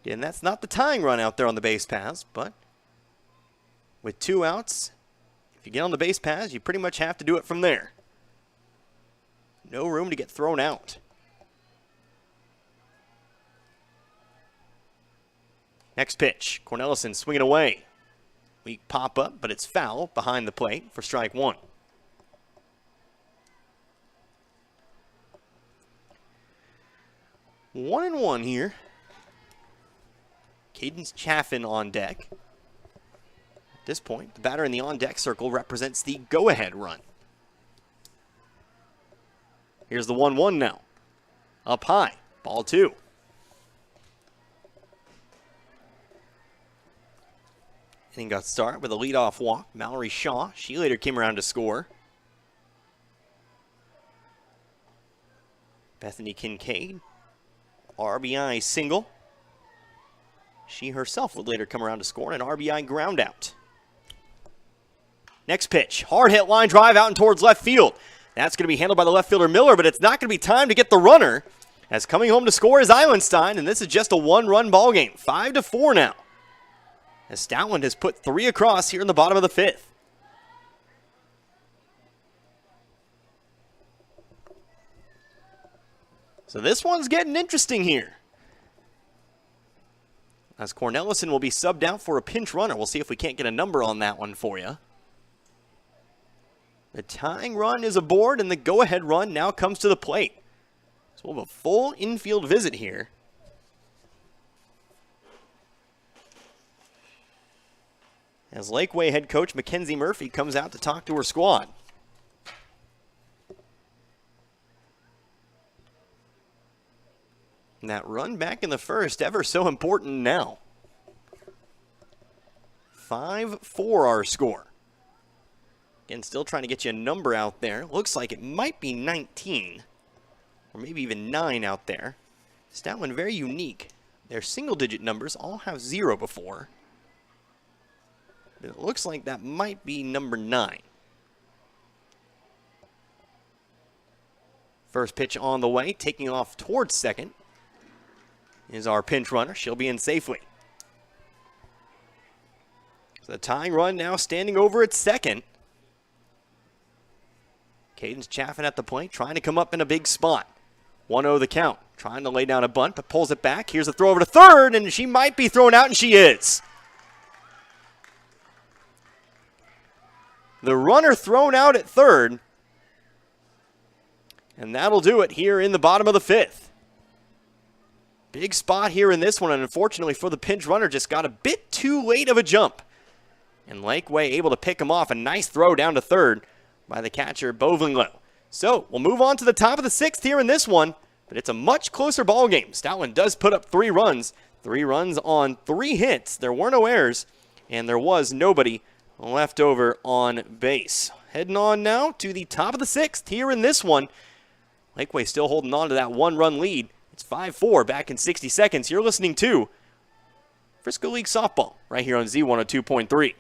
And that's not the tying run out there on the base paths, but with 2 outs, if you get on the base paths, you pretty much have to do it from there. No room to get thrown out. Next pitch, Cornelison swinging away. Weak pop-up, but it's foul behind the plate for strike 1. One and 1 here. Cadence Chaffin on deck. At this point, the batter in the on-deck circle represents the go-ahead run. Here's the 1-1 now. Up high, ball 2. Inning got started with a leadoff walk. Mallory Shaw, she later came around to score. Bethany Kincaid, RBI single. She herself would later come around to score an RBI ground out. Next pitch, hard hit line drive out and towards left field. That's going to be handled by the left fielder Miller, but it's not going to be time to get the runner, as coming home to score is Eilenstein, and this is just a 1-run ball game. 5-4 now. as Stoutland has put 3 across here in the bottom of the 5th. So this one's getting interesting here, as Cornelison will be subbed out for a pinch runner. We'll see if we can't get a number on that one for you. The tying run is aboard, and the go-ahead run now comes to the plate. So we'll have a full infield visit here. As Laquey head coach Mackenzie Murphy comes out to talk to her squad. And that run back in the first, ever so important now. 5-4 our score. Again, still trying to get you a number out there. Looks like it might be 19, or maybe even 9 out there. Stoutland very unique. Their single-digit numbers all have 0 before. But it looks like that might be number 9. First pitch on the way, taking off towards second, is our pinch runner. She'll be in safely. So the tying run now standing over at second. Cadence Chaffin at the plate, trying to come up in a big spot. 1-0 the count. Trying to lay down a bunt, but pulls it back. Here's a throw over to third, and she might be thrown out, and she is. The runner thrown out at third. And that'll do it here in the bottom of the 5th. Big spot here in this one, and unfortunately for the pinch runner, just got a bit too late of a jump. And Laquey able to pick him off. A nice throw down to third by the catcher, Bovinglow. So we'll move on to the top of the 6th here in this one, but it's a much closer ball game. Stoutland does put up 3 runs. 3 runs on 3 hits. There were no errors, and there was nobody left over on base. Heading on now to the top of the 6th here in this one. Laquey still holding on to that 1-run lead. It's 5-4 back in 60 seconds. You're listening to Frisco League Softball right here on Z102.3.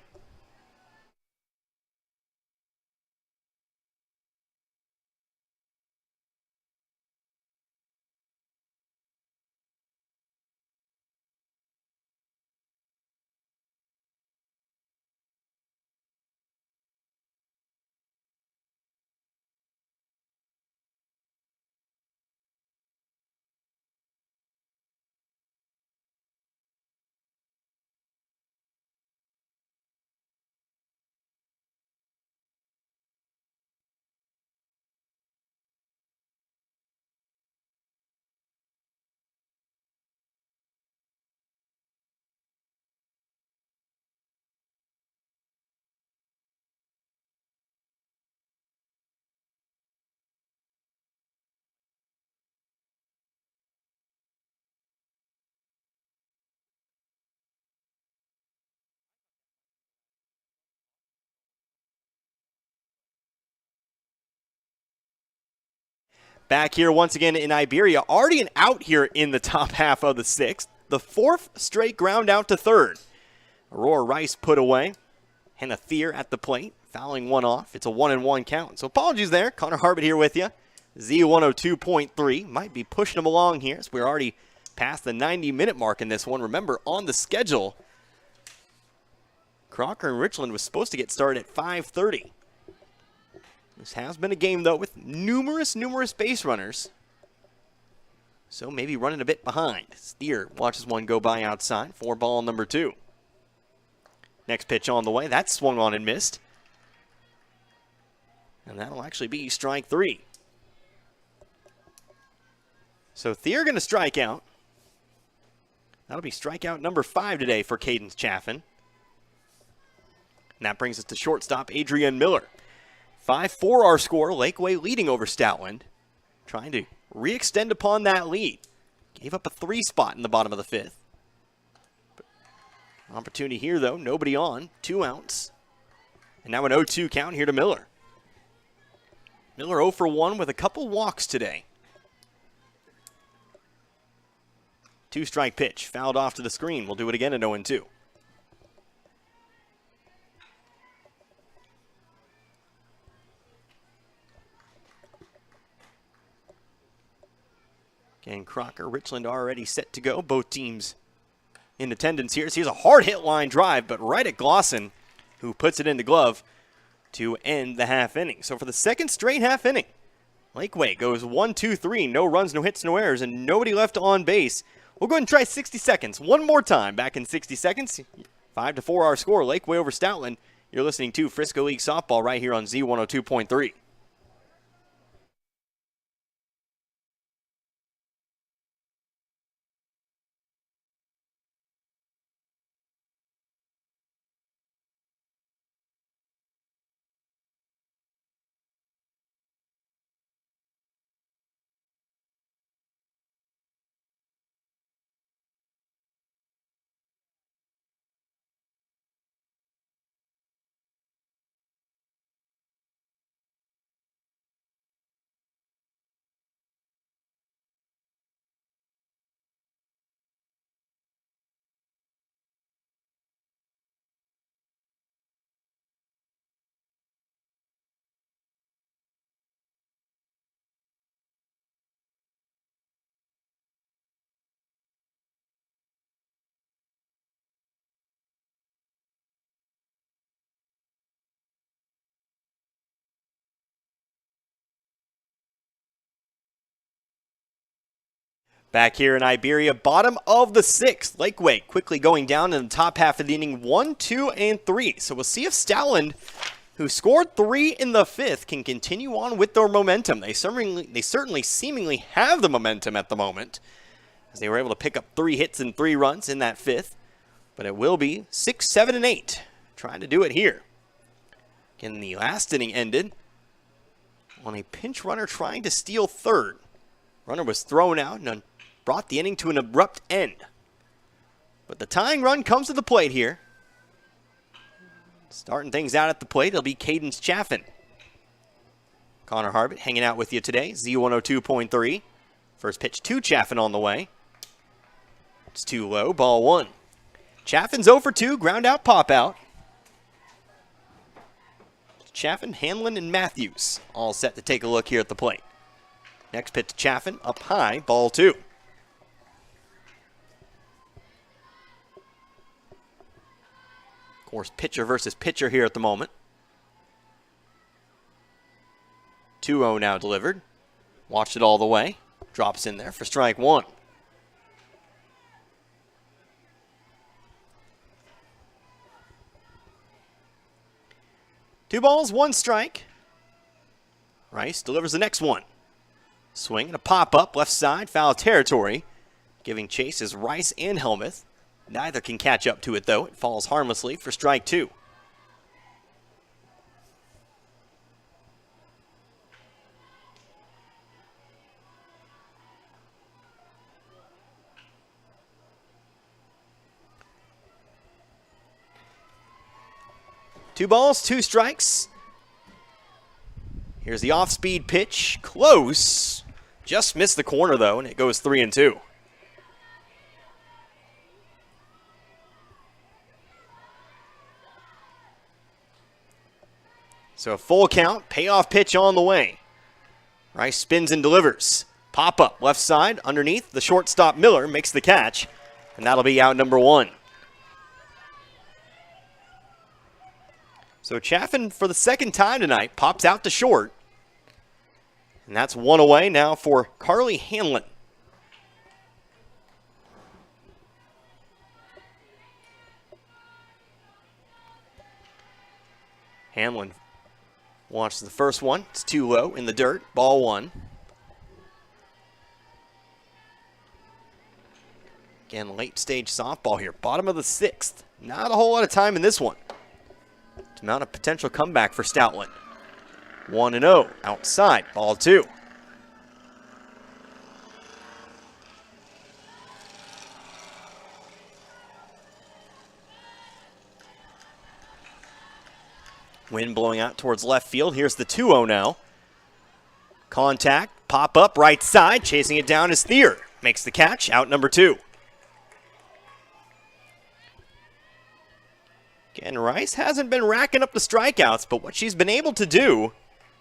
Back here once again in Iberia, already an out here in the top half of the 6th. The 4th straight ground out to third. Aurora Rice put away. Hannah Thier at the plate, fouling one off. It's a 1-1 count. So apologies there. Connor Harbert here with you. Z102.3 might be pushing them along here as we're already past the 90-minute mark in this one. Remember, on the schedule, Crocker and Richland was supposed to get started at 5:30. This has been a game, though, with numerous base runners. So maybe running a bit behind. Steer watches one go by outside for ball number 2. Next pitch on the way. That's swung on and missed. And that'll actually be strike 3. So Thier going to strike out. That'll be strikeout number 5 today for Cadence Chaffin. And that brings us to shortstop Adrienne Miller. 5-4 our score. Laquey leading over Stoutland. Trying to re-extend upon that lead. Gave up a 3 spot in the bottom of the 5th. Opportunity here, though. Nobody on. 2 outs. And now an 0-2 count here to Miller. Miller 0 for 1 with a couple walks today. 2-strike pitch. Fouled off to the screen. We'll do it again at 0-2. And Crocker, Richland already set to go. Both teams in attendance here. So here's a hard hit line drive, but right at Glosson, who puts it in the glove to end the half inning. So for the second straight half inning, Laquey goes 1-2-3, no runs, no hits, no errors, and nobody left on base. We'll go ahead and try 60 seconds. One more time, back in 60 seconds. 5-4 our score, Laquey over Stoutland. You're listening to Frisco League Softball right here on Z102.3. Back here in Iberia, bottom of the sixth. Laquey quickly going down in the top half of the inning, 1, 2, and 3. So we'll see if Stoutland, who scored 3 in the fifth, can continue on with their momentum. They certainly seemingly have the momentum at the moment, as they were able to pick up 3 hits and 3 runs in that fifth. But it will be 6, 7, and 8 trying to do it here. Again, the last inning ended on a pinch runner trying to steal third. Runner was thrown out and brought the inning to an abrupt end. But the tying run comes to the plate here. Starting things out at the plate, it'll be Cadence Chaffin. Connor Harbit hanging out with you today, Z102.3. First pitch to Chaffin on the way. It's too low, ball 1. Chaffin's 0 for 2, ground out, pop out. Chaffin, Hanlon, and Matthews all set to take a look here at the plate. Next pitch to Chaffin, up high, ball 2. Of course, pitcher versus pitcher here at the moment. 2-0 now delivered. Watched it all the way. Drops in there for strike 1. Two balls, 1 strike. Rice delivers the next one. Swing and a pop-up, left side, foul territory. Giving chase is Rice and Helmuth. Neither can catch up to it, though. It falls harmlessly for strike 2. Two balls, 2 strikes. Here's the off-speed pitch. Close. Just missed the corner, though, and it goes 3-2. So a full count, payoff pitch on the way. Rice spins and delivers. Pop up, left side, underneath. The shortstop Miller makes the catch, and that'll be out number 1. So Chaffin, for the second time tonight, pops out to short. And that's 1 away now for Carly Hanlon. Hanlon watches the first one. It's too low in the dirt. Ball 1. Again, late stage softball here. Bottom of the 6th. Not a whole lot of time in this one. To mount a potential comeback for Stoutland. 1-0 outside. Ball 2. Wind blowing out towards left field. Here's the 2-0 now. Contact, pop up, right side. Chasing it down is Thier. Makes the catch, out number 2. Again, Rice hasn't been racking up the strikeouts, but what she's been able to do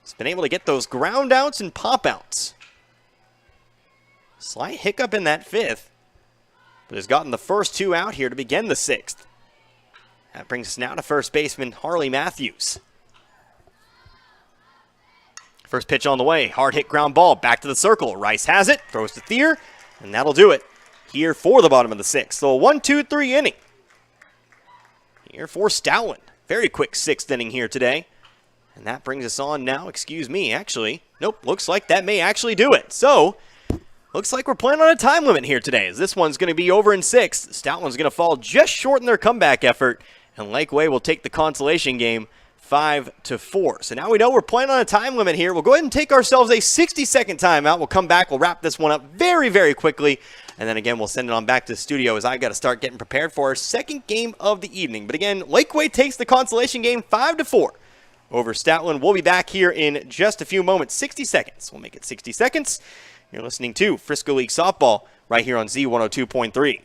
is been able to get those ground outs and pop outs. Slight hiccup in that 5th. but has gotten the first two out here to begin the sixth. That brings us now to first baseman Harley Matthews. First pitch on the way, hard hit ground ball, back to the circle. Rice has it, throws to Thier, and that'll do it here for the bottom of the sixth. So a 1-2-3 inning here for Stoutland. Very quick sixth inning here today. And that brings us on now, actually, nope, looks like that may actually do it. So, looks like we're playing on a time limit here today, as this one's going to be over in sixth. Stoutland's going to fall just short in their comeback effort, and Laquey will take the consolation game 5-4. So now we know we're playing on a time limit here. We'll go ahead and take ourselves a 60-second timeout. We'll come back, we'll wrap this one up very, very quickly, and then again, we'll send it on back to the studio as I've got to start getting prepared for our second game of the evening. But again, Laquey takes the consolation game 5-4. Over Stoutland. We'll be back here in just a few moments. 60 seconds. We'll make it 60 seconds. You're listening to Frisco League Softball right here on Z102.3.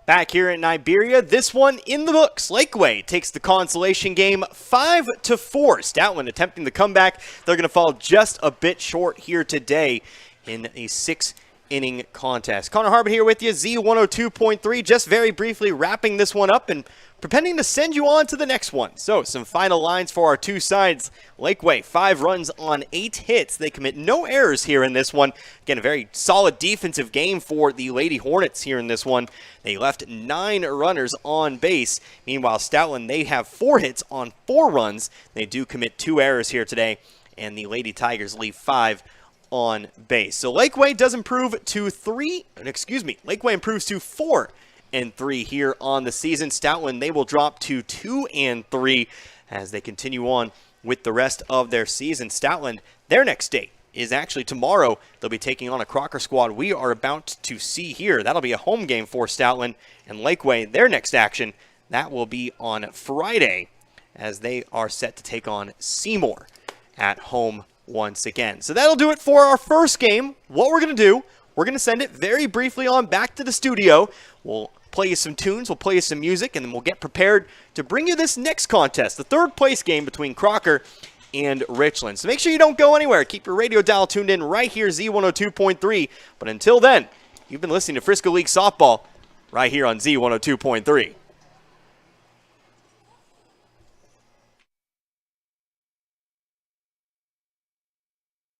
Back here in Iberia, this one in the books. Laquey takes the consolation game 5-4. Stoutland attempting the comeback. They're going to fall just a bit short here today in a 6-inning contest. Connor Harbin here with you, Z102.3. Just very briefly wrapping this one up and preparing to send you on to the next one. So some final lines for our two sides. Laquey, 5 runs on 8 hits. They commit no errors here in this one. Again, a very solid defensive game for the Lady Hornets here in this one. They left 9 runners on base. Meanwhile, Stoutland, they have 4 hits on 4 runs. They do commit 2 errors here today, and the Lady Tigers leave 5 on base. So Laquey does improve to Laquey improves to 4-3 here on the season. Stoutland, they will drop to 2-3 as they continue on with the rest of their season. Stoutland, their next date is actually tomorrow. They'll be taking on a Crocker squad we are about to see here. That'll be a home game for Stoutland. And Laquey, their next action, that will be on Friday as they are set to take on Seymour at home once again. So that'll do it for our first game. What we're going to do, we're going to send it very briefly on back to the studio. We'll play you some tunes, we'll play you some music, and then we'll get prepared to bring you this next contest, the third place game between Crocker and Richland. So make sure you don't go anywhere. Keep your radio dial tuned in right here, Z102.3. But until then, you've been listening to Frisco League Softball right here on Z102.3.